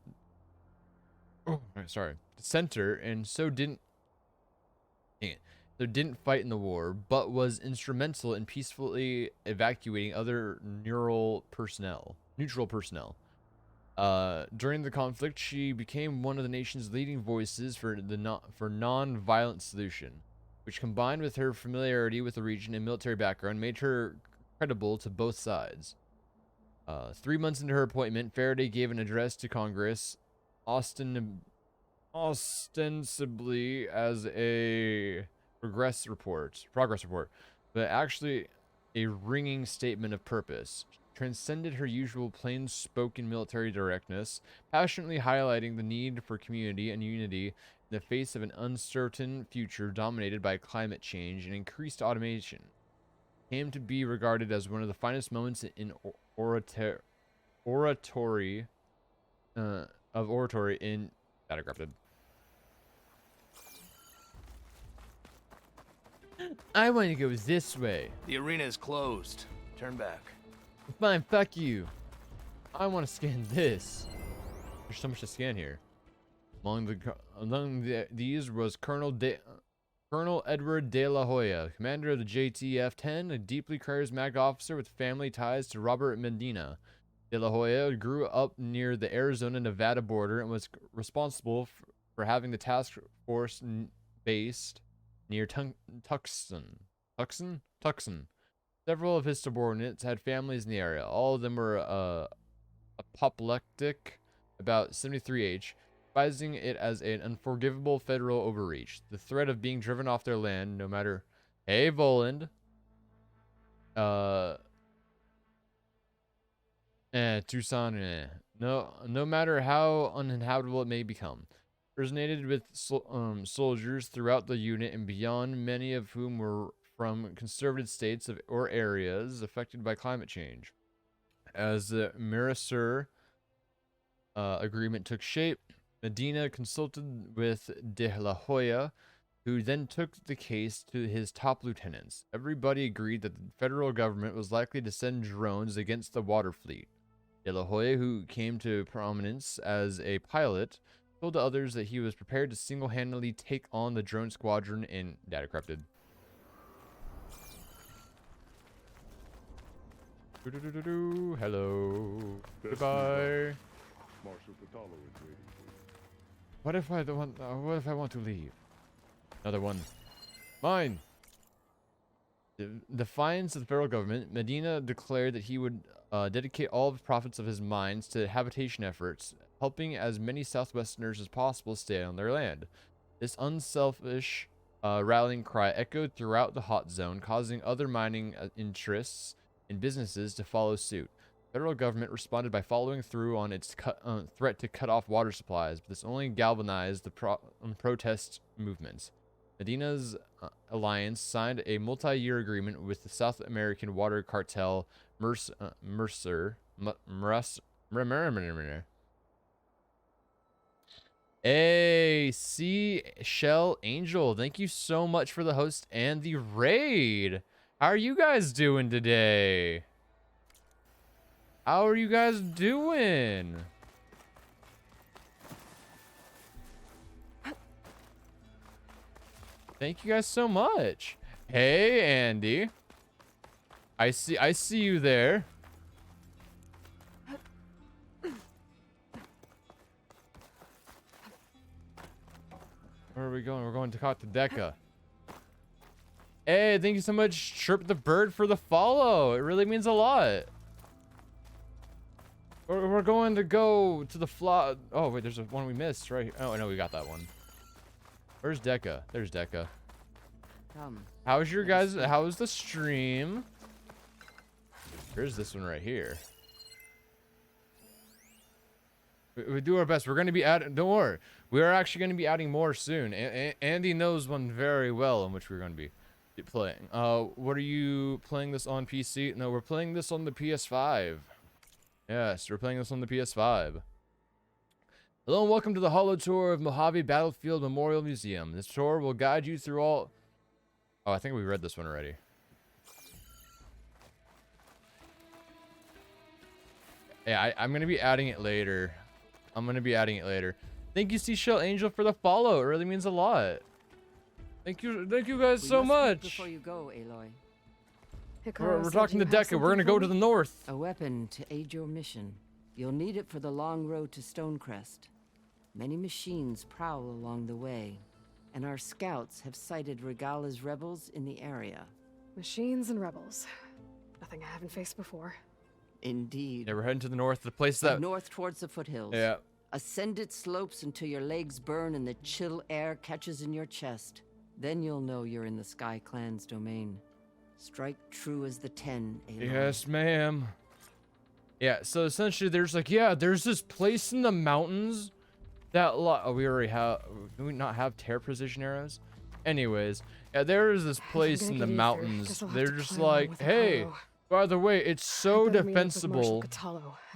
Speaker 1: and so didn't fight in the war, but was instrumental in peacefully evacuating other neutral personnel. During the conflict, she became one of the nation's leading voices for non-violent solution, which, combined with her familiarity with the region and military background, made her credible to both sides. 3 months into her appointment, Faraday gave an address to Congress, ostensibly as a progress report, but actually a ringing statement of purpose. She transcended her usual plain-spoken military directness, passionately highlighting the need for community and unity in the face of an uncertain future dominated by climate change and increased automation. Came to be regarded as one of the finest moments in oratory in Battlegrounded. I want to go this way.
Speaker 9: The arena is closed. Turn back.
Speaker 1: Fine, fuck you. I want to scan this. There's so much to scan here. Among these was Colonel Edward De La Hoya, commander of the JTF-10, a deeply charismatic officer with family ties to Robert Medina. De La Hoya grew up near the Arizona-Nevada border and was responsible for having the task force based near Tucson. Several of his subordinates had families in the area. All of them were apoplectic, about 73H, despising it as an unforgivable federal overreach. The threat of being driven off their land, no matter... Hey, Voland. Tucson, no matter how uninhabitable it may become. Resonated with soldiers throughout the unit and beyond, many of whom were from conservative states or areas affected by climate change. As the Mercosur agreement took shape, Medina consulted with De La Hoya, who then took the case to his top lieutenants. Everybody agreed that the federal government was likely to send drones against the water fleet. De La Hoya, who came to prominence as a pilot, told the others that he was prepared to single-handedly take on the drone squadron in data corrupted. Hello. Goodbye.
Speaker 17: Marshal Patalo is waiting for you.
Speaker 1: What if I want to leave? Another one. Mine. Defiance of the federal government, Medina declared that he would dedicate all of the profits of his mines to habitation efforts, helping as many Southwesterners as possible stay on their land. This unselfish rallying cry echoed throughout the hot zone, causing other mining interests and businesses to follow suit. The federal government responded by following through on its threat to cut off water supplies, but this only galvanized the protest movements. Medina's alliance signed a multi-year agreement with the South American water cartel Mercer. Hey, Shell Angel, thank you so much for the host and the raid. How are you guys doing today? How are you guys doing? Thank you guys so much. Hey, Andy. I see you there. Where are we going? We're going to Deca. Hey, thank you so much, Chirp the Bird, for the follow. It really means a lot. We're going to go to the Oh, wait, there's one we missed right here. Oh, no, we got that one. Where's Deca? There's Deca. How's your guys? How's the stream? Here's this one right here. We do our best. We're going to be adding. Don't worry. We are actually going to be adding more soon. Andy knows one very well in which we're going to be playing. What are you playing this on PC? No, we're playing this on the PS5. Yes, we're playing this on the PS5. Hello and welcome to the Holo Tour of Mojave Battlefield Memorial Museum. This tour will guide you through all... Oh, I think we read this one already. Yeah, I'm going to be adding it later. Thank you, Seashell Angel, for the follow. It really means a lot. Thank you guys so much.
Speaker 10: Before you go, Aloy.
Speaker 1: We're talking to Deca. We're going to go to the north.
Speaker 10: A weapon to aid your mission. You'll need it for the long road to Stonecrest. Many machines prowl along the way, and our scouts have sighted Regala's rebels in the area.
Speaker 3: Machines and rebels. Nothing I haven't faced before.
Speaker 10: Indeed.
Speaker 1: Yeah, we're heading to the north. The place that...
Speaker 10: North towards the foothills.
Speaker 1: Yeah.
Speaker 10: Ascend its slopes until your legs burn and the chill air catches in your chest. Then you'll know you're in the Sky Clan's domain. Strike true as the 10, Aloy.
Speaker 1: Yes, ma'am. Yeah, so essentially there's like, yeah, there's this place in the mountains that we already have. Do we not have tear precision arrows? Anyways, yeah, there is this place in the mountains. They're just like, hey, by the way, it's so defensible.
Speaker 3: At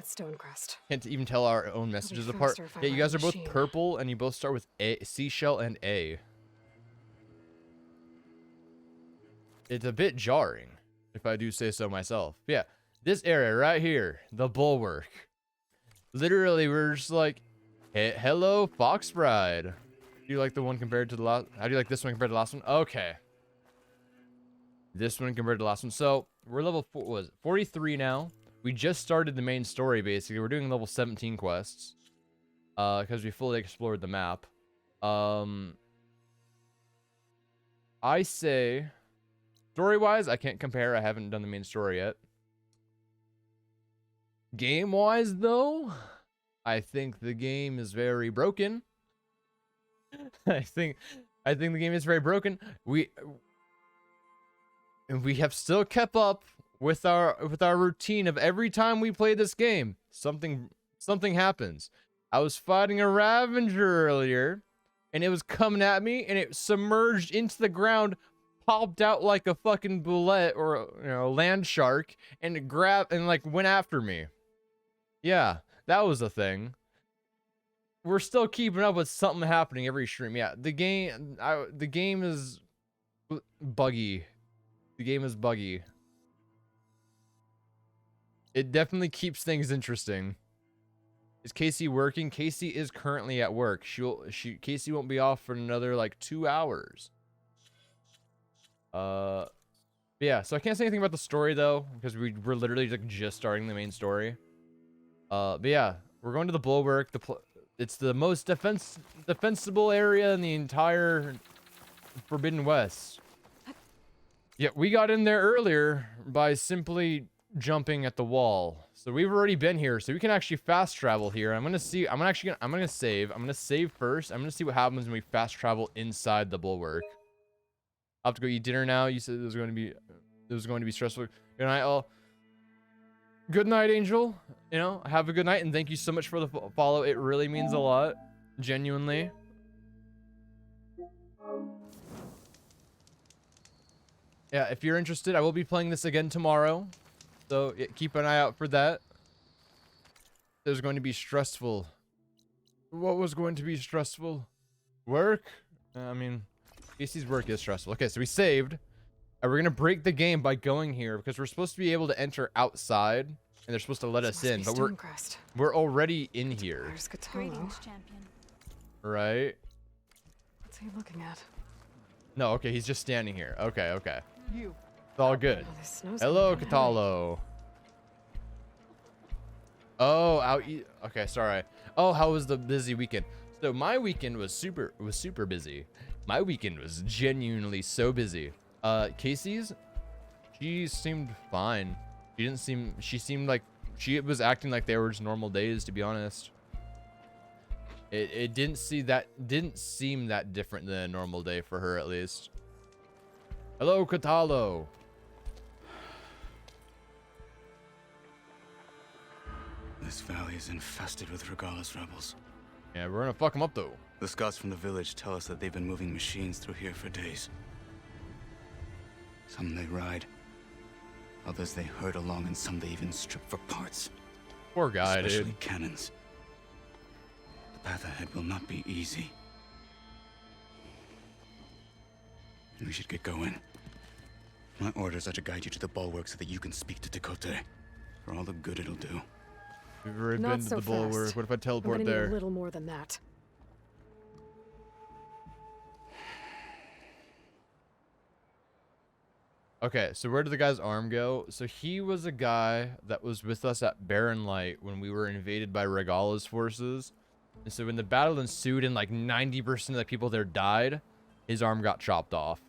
Speaker 3: Stonecrest.
Speaker 1: Can't even tell our own messages apart. Yeah, you guys are both purple and you both start with A, Seashell and A. It's a bit jarring, if I do say so myself. Yeah, this area right here, the bulwark. Literally, we're just like, hey, hello, Fox Bride. Do you like the one compared to the last? How do you like this one compared to the last one? Okay. This one compared to the last one. So we're level 43 now. We just started the main story, basically. We're doing level 17 quests. Because we fully explored the map. I say... Story-wise, I can't compare. I haven't done the main story yet. Game-wise, though, I think the game is very broken. I think the game is very broken. We have still kept up with our routine of every time we play this game, something happens. I was fighting a Ravager earlier, and it was coming at me, and it submerged into the ground, popped out like a fucking bullet or a land shark, and it grabbed and like went after me. Yeah, that was a thing. We're still keeping up with something happening every stream. Yeah, the game is buggy. The game is buggy. It definitely keeps things interesting. Is Casey working? Casey is currently at work. Casey won't be off for another like 2 hours. Yeah, so I can't say anything about the story though, because we're literally like just starting the main story. But yeah, we're going to the bulwark. It's the most defensible area in the entire Forbidden West. Yeah, we got in there earlier by simply jumping at the wall. So we've already been here, so we can actually fast travel here. I'm gonna save. I'm gonna save first. I'm gonna see what happens when we fast travel inside the bulwark. I'll have to go eat dinner now. You said it was going to be stressful. Good night, all. Good night, Angel. You know, have a good night, and thank you so much for the follow. It really means a lot, genuinely. Yeah, if you're interested, I will be playing this again tomorrow, so yeah, keep an eye out for that. There's going to be stressful. What was going to be stressful? Work? I mean, Casey's work is stressful. Okay, so we saved. And we're going to break the game by going here because we're supposed to be able to enter outside and they're supposed to let us in, but we're already in here.
Speaker 3: There's Greetings,
Speaker 12: champion.
Speaker 1: Right?
Speaker 3: What's he looking at?
Speaker 1: No, okay, he's just standing here. Okay, okay.
Speaker 3: You.
Speaker 1: It's all good. Hello, Katalo. Oh, okay, sorry. Oh, how was the busy weekend? So my weekend was super busy. My weekend was genuinely so busy. Casey's, she seemed fine. She seemed like she was acting like they were just normal days, to be honest. It didn't seem that different than a normal day for her, at least. Hello, Katalo.
Speaker 16: This valley is infested with Regalla's rebels.
Speaker 1: Yeah, we're gonna fuck them up, though.
Speaker 16: The scouts from the village tell us that they've been moving machines through here for days. Some they ride, others they herd along, and some they even strip for parts.
Speaker 1: Poor guy,
Speaker 16: especially
Speaker 1: dude.
Speaker 16: Cannons. The path ahead will not be easy. We should get going. My orders are to guide you to the bulwark so that you can speak to Tekote. For all the good it'll do.
Speaker 1: We've already
Speaker 3: Not
Speaker 1: been to
Speaker 3: so
Speaker 1: the bulwark.
Speaker 3: fast.
Speaker 1: What if I teleport
Speaker 3: I'm gonna
Speaker 1: there?
Speaker 3: need a little more than that.
Speaker 1: Okay, so where did the guy's arm go? So he was a guy that was with us at Barren Light when we were invaded by Regalla's forces. And so when the battle ensued and like 90% of the people there died, his arm got chopped off.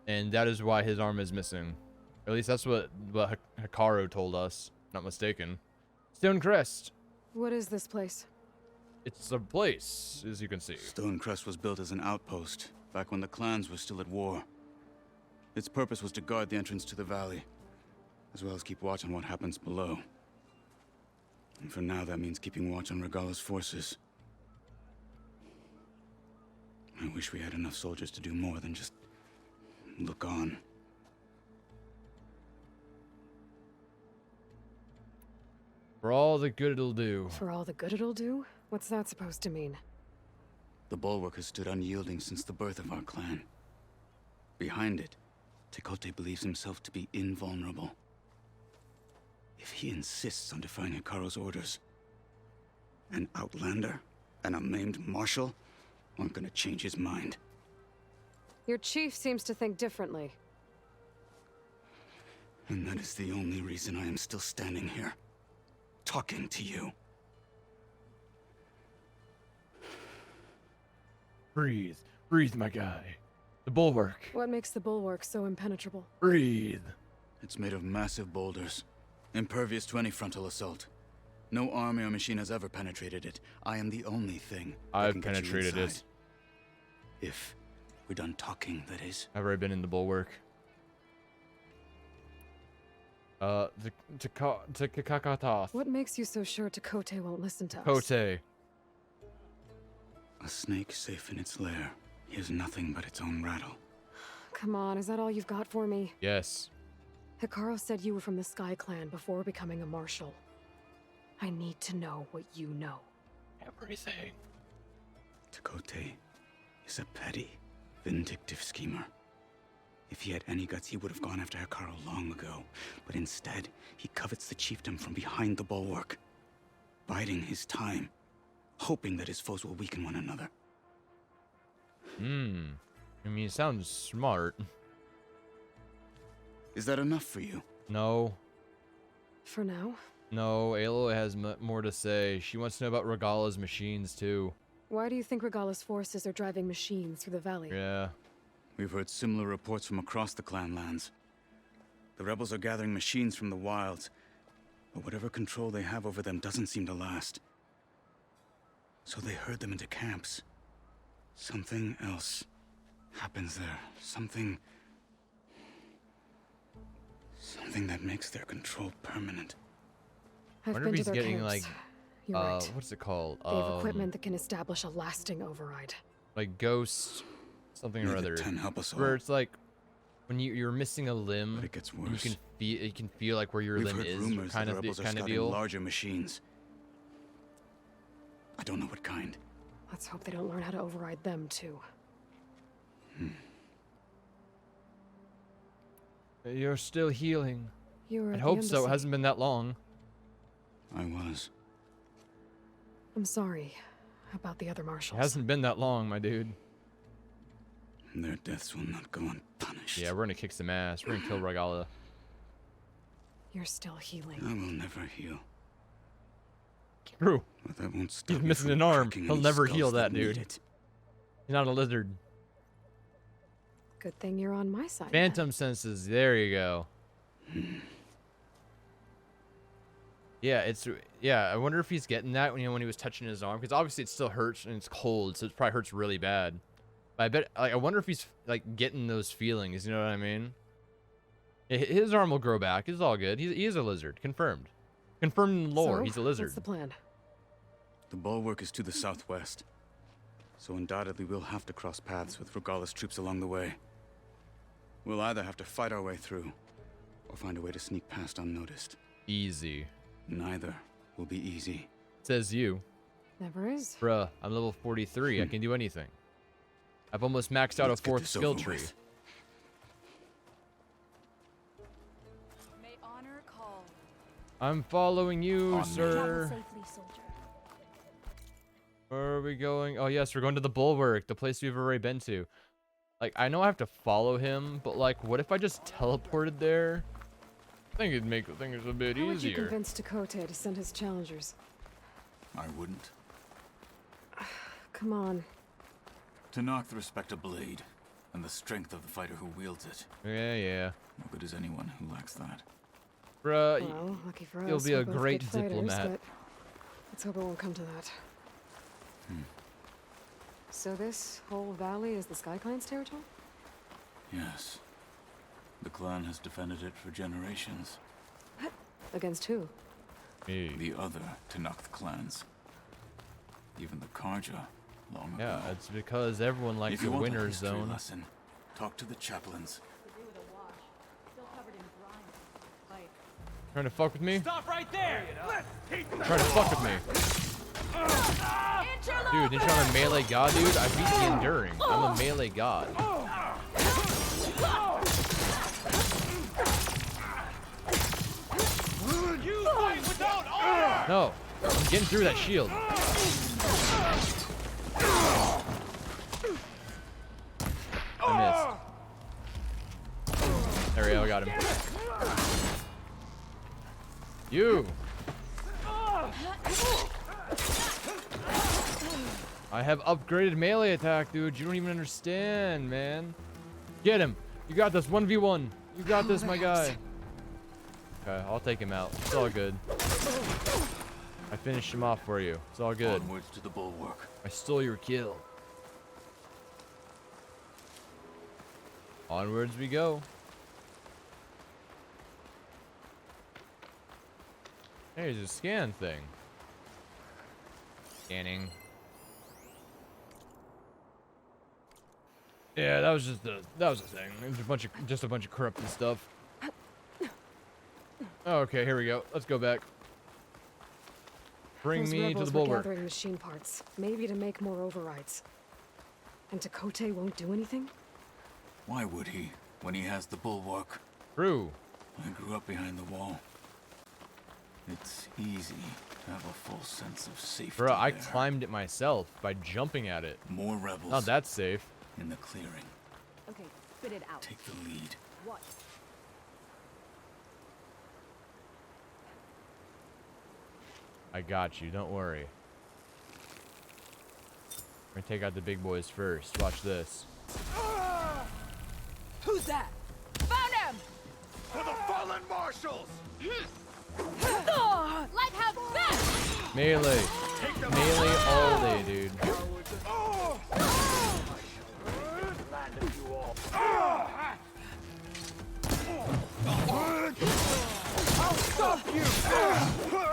Speaker 1: And that is why his arm is missing. At least that's what Hikaru told us. Not mistaken. Stonecrest.
Speaker 3: What is this place?
Speaker 1: It's a place, as you can see.
Speaker 16: Stonecrest was built as an outpost, back when the clans were still at war. Its purpose was to guard the entrance to the valley, as well as keep watch on what happens below. And for now, that means keeping watch on Regalla's forces. I wish we had enough soldiers to do more than just look on.
Speaker 1: For all the good it'll do.
Speaker 3: For all the good it'll do? What's that supposed to mean?
Speaker 16: The bulwark has stood unyielding since the birth of our clan. Behind it, Tekote believes himself to be invulnerable. If he insists on defying Hikaru's orders, an outlander and a maimed marshal aren't gonna change his mind.
Speaker 3: Your chief seems to think differently.
Speaker 16: And that is the only reason I am still standing here, talking to you.
Speaker 1: Breathe. Breathe, my guy. The bulwark.
Speaker 3: What makes the bulwark so impenetrable?
Speaker 1: Breathe.
Speaker 16: It's made of massive boulders, impervious to any frontal assault. No army or machine has ever penetrated it. I am the only thing
Speaker 1: I've penetrated it.
Speaker 16: If we're done talking, that is.
Speaker 1: I've already been in the bulwark. Kakatath.
Speaker 3: What makes you so sure Tekote won't listen to us?
Speaker 1: Kote.
Speaker 16: A snake safe in its lair hears nothing but its own rattle.
Speaker 3: Come on, is that all you've got for me?
Speaker 1: Yes.
Speaker 3: Hikaru said you were from the Sky Clan before becoming a marshal. I need to know what you know.
Speaker 1: Everything.
Speaker 16: Tekote is a petty, vindictive schemer. If he had any guts, he would have gone after Hikaru long ago. But instead, he covets the chiefdom from behind the bulwark, biding his time, hoping that his foes will weaken one another.
Speaker 1: I mean, it sounds smart.
Speaker 16: Is that enough for you?
Speaker 1: No.
Speaker 3: For now.
Speaker 1: No, Aloy has more to say. She wants to know about Regala's machines, too.
Speaker 3: Why do you think Regala's forces are driving machines through the valley?
Speaker 1: Yeah.
Speaker 16: We've heard similar reports from across the clan lands. The rebels are gathering machines from the wilds, but whatever control they have over them doesn't seem to last. So they herd them into camps. Something else happens there. Something that makes their control permanent.
Speaker 3: I've
Speaker 1: wonder
Speaker 3: been
Speaker 1: if he's
Speaker 3: to their
Speaker 1: getting
Speaker 3: camps.
Speaker 1: like
Speaker 3: You're right.
Speaker 1: what's it called?
Speaker 3: They have equipment that can establish a lasting override.
Speaker 1: Like ghost something or
Speaker 16: May the
Speaker 1: other.
Speaker 16: 10 help us all.
Speaker 1: Where it's like when you're missing a limb,
Speaker 16: But it gets worse.
Speaker 1: you can feel like where your
Speaker 16: We've
Speaker 1: limb
Speaker 16: heard
Speaker 1: is,
Speaker 16: rumors
Speaker 1: kind
Speaker 16: that
Speaker 1: of
Speaker 16: the rebels are
Speaker 1: kind of
Speaker 16: scouting
Speaker 1: deal.
Speaker 16: larger machines. I don't know what kind.
Speaker 3: Let's hope they don't learn how to override them too.
Speaker 1: You're still healing.
Speaker 3: You were
Speaker 1: I
Speaker 3: at
Speaker 1: hope
Speaker 3: the
Speaker 1: so. It
Speaker 3: embassy.
Speaker 1: hasn't been that long.
Speaker 16: I was.
Speaker 3: I'm sorry about the other
Speaker 1: It
Speaker 3: marshals.
Speaker 1: hasn't been that long, my dude.
Speaker 16: Their deaths will not go unpunished.
Speaker 1: Yeah, we're gonna kick some ass. We're gonna kill Regala.
Speaker 3: You're still healing.
Speaker 16: I will never heal.
Speaker 1: True.
Speaker 16: But that won't stop
Speaker 1: He's
Speaker 16: me
Speaker 1: missing
Speaker 16: from
Speaker 1: an arm.
Speaker 16: cracking
Speaker 1: He'll
Speaker 16: any
Speaker 1: never
Speaker 16: skulls
Speaker 1: heal that,
Speaker 16: need
Speaker 1: dude.
Speaker 16: it.
Speaker 1: He's not a lizard.
Speaker 3: Good thing you're on my side.
Speaker 1: Phantom senses. There you go. Yeah, I wonder if he's getting that when when he was touching his arm, because obviously it still hurts and it's cold, so it probably hurts really bad. But I bet, like, I wonder if he's like getting those feelings. You know what I mean? His arm will grow back. It's all good. He is a lizard. Confirmed. Confirmed in lore.
Speaker 3: So,
Speaker 1: He's a lizard.
Speaker 3: What's the plan?
Speaker 16: The bulwark is to the southwest, so undoubtedly we'll have to cross paths with Regala's troops along the way. We'll either have to fight our way through, or find a way to sneak past unnoticed.
Speaker 1: Easy.
Speaker 16: Neither will be easy.
Speaker 1: Says you.
Speaker 3: Never is.
Speaker 1: Bruh, I'm level 43. I can do anything. I've almost maxed out
Speaker 16: Let's
Speaker 1: a
Speaker 16: get
Speaker 1: 4th
Speaker 16: this
Speaker 1: skill
Speaker 16: over
Speaker 1: tree.
Speaker 16: with.
Speaker 13: May honor call.
Speaker 1: I'm following you,
Speaker 16: On me.
Speaker 1: sir.
Speaker 5: Travel safely, soldier.
Speaker 1: Where are we going? Oh, yes, we're going to the bulwark, the place we've already been to. Like, I know I have to follow him, but, like, what if I just teleported there? I think it'd make things a bit
Speaker 3: How would you
Speaker 1: easier.
Speaker 3: convince Takote to send his challengers?
Speaker 18: I wouldn't.
Speaker 3: Come on.
Speaker 18: To knock the respect of blade, and the strength of the fighter who wields it.
Speaker 1: Yeah.
Speaker 18: No good is anyone who lacks that.
Speaker 1: Bruh,
Speaker 3: Well, lucky for
Speaker 1: you'll
Speaker 3: us,
Speaker 1: be
Speaker 3: we're
Speaker 1: a
Speaker 3: both
Speaker 1: great
Speaker 3: good fighters,
Speaker 1: diplomat.
Speaker 3: but let's hope it won't come to that. So this whole valley is the Sky Clan's territory?
Speaker 18: Yes. The clan has defended it for generations.
Speaker 3: Against who?
Speaker 1: Me.
Speaker 18: The other Tanakh clans. Even the Karja, long ago.
Speaker 1: Yeah, it's because everyone likes
Speaker 18: If you
Speaker 1: the
Speaker 18: want a
Speaker 1: winner's
Speaker 18: history
Speaker 1: zone.
Speaker 18: lesson, talk to the chaplains.
Speaker 1: Trying to fuck with me?
Speaker 9: Stop right there! Let's keep
Speaker 1: Trying to fuck with me. Dude, didn't you know I'm a melee god, dude? I beat the enduring. I'm a melee god.
Speaker 9: You fight without honor!
Speaker 1: No, I'm getting through that shield. I missed. There we go, I got him. You! I have upgraded melee attack, dude. You don't even understand, man. Get him. You got this. 1v1. You got this, my guy. Okay, I'll take him out. It's all good. I finished him off for you. It's all good.
Speaker 18: Onwards to the bulwark.
Speaker 1: I stole your kill. Onwards we go. Hey, there's a scan thing. Scanning. Yeah, that was a thing. It was just a bunch of corrupted stuff. Okay, here we go. Let's go back. Bring
Speaker 3: Those
Speaker 1: me to
Speaker 3: rebels
Speaker 1: the
Speaker 3: were
Speaker 1: bulwark.
Speaker 3: gathering machine parts, maybe to make more overrides. And Takote won't do anything?
Speaker 18: Why would he? when he has the bulwark.
Speaker 1: True.
Speaker 18: I grew up behind the wall. It's easy to have a full sense of safety.
Speaker 1: Bro, I
Speaker 18: there.
Speaker 1: climbed it myself by jumping at it.
Speaker 18: More rebels.
Speaker 1: Not that safe.
Speaker 18: In the clearing.
Speaker 13: Okay, spit it out.
Speaker 18: Take the lead.
Speaker 13: What?
Speaker 1: I got you. Don't worry. We're gonna take out the big boys first. Watch this.
Speaker 2: Who's that? Found him!
Speaker 9: For the fallen marshals!
Speaker 2: Like how that?
Speaker 1: Melee. Melee all day, dude.
Speaker 9: I'll stop you!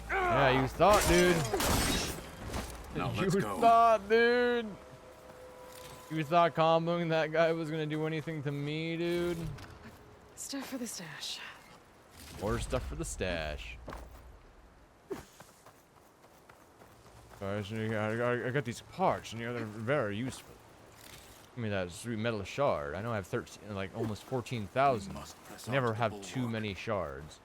Speaker 1: Yeah, you thought, dude.
Speaker 18: Now
Speaker 1: You
Speaker 18: let's go.
Speaker 1: thought, dude. You thought comboing that guy was gonna do anything to me, dude?
Speaker 3: Stuff for the stash.
Speaker 1: More stuff for the stash. Guys, I got these parts, and they're very useful. Give me that sweet metal shard. I know I have 13, like almost 14,000. Never have too many shards.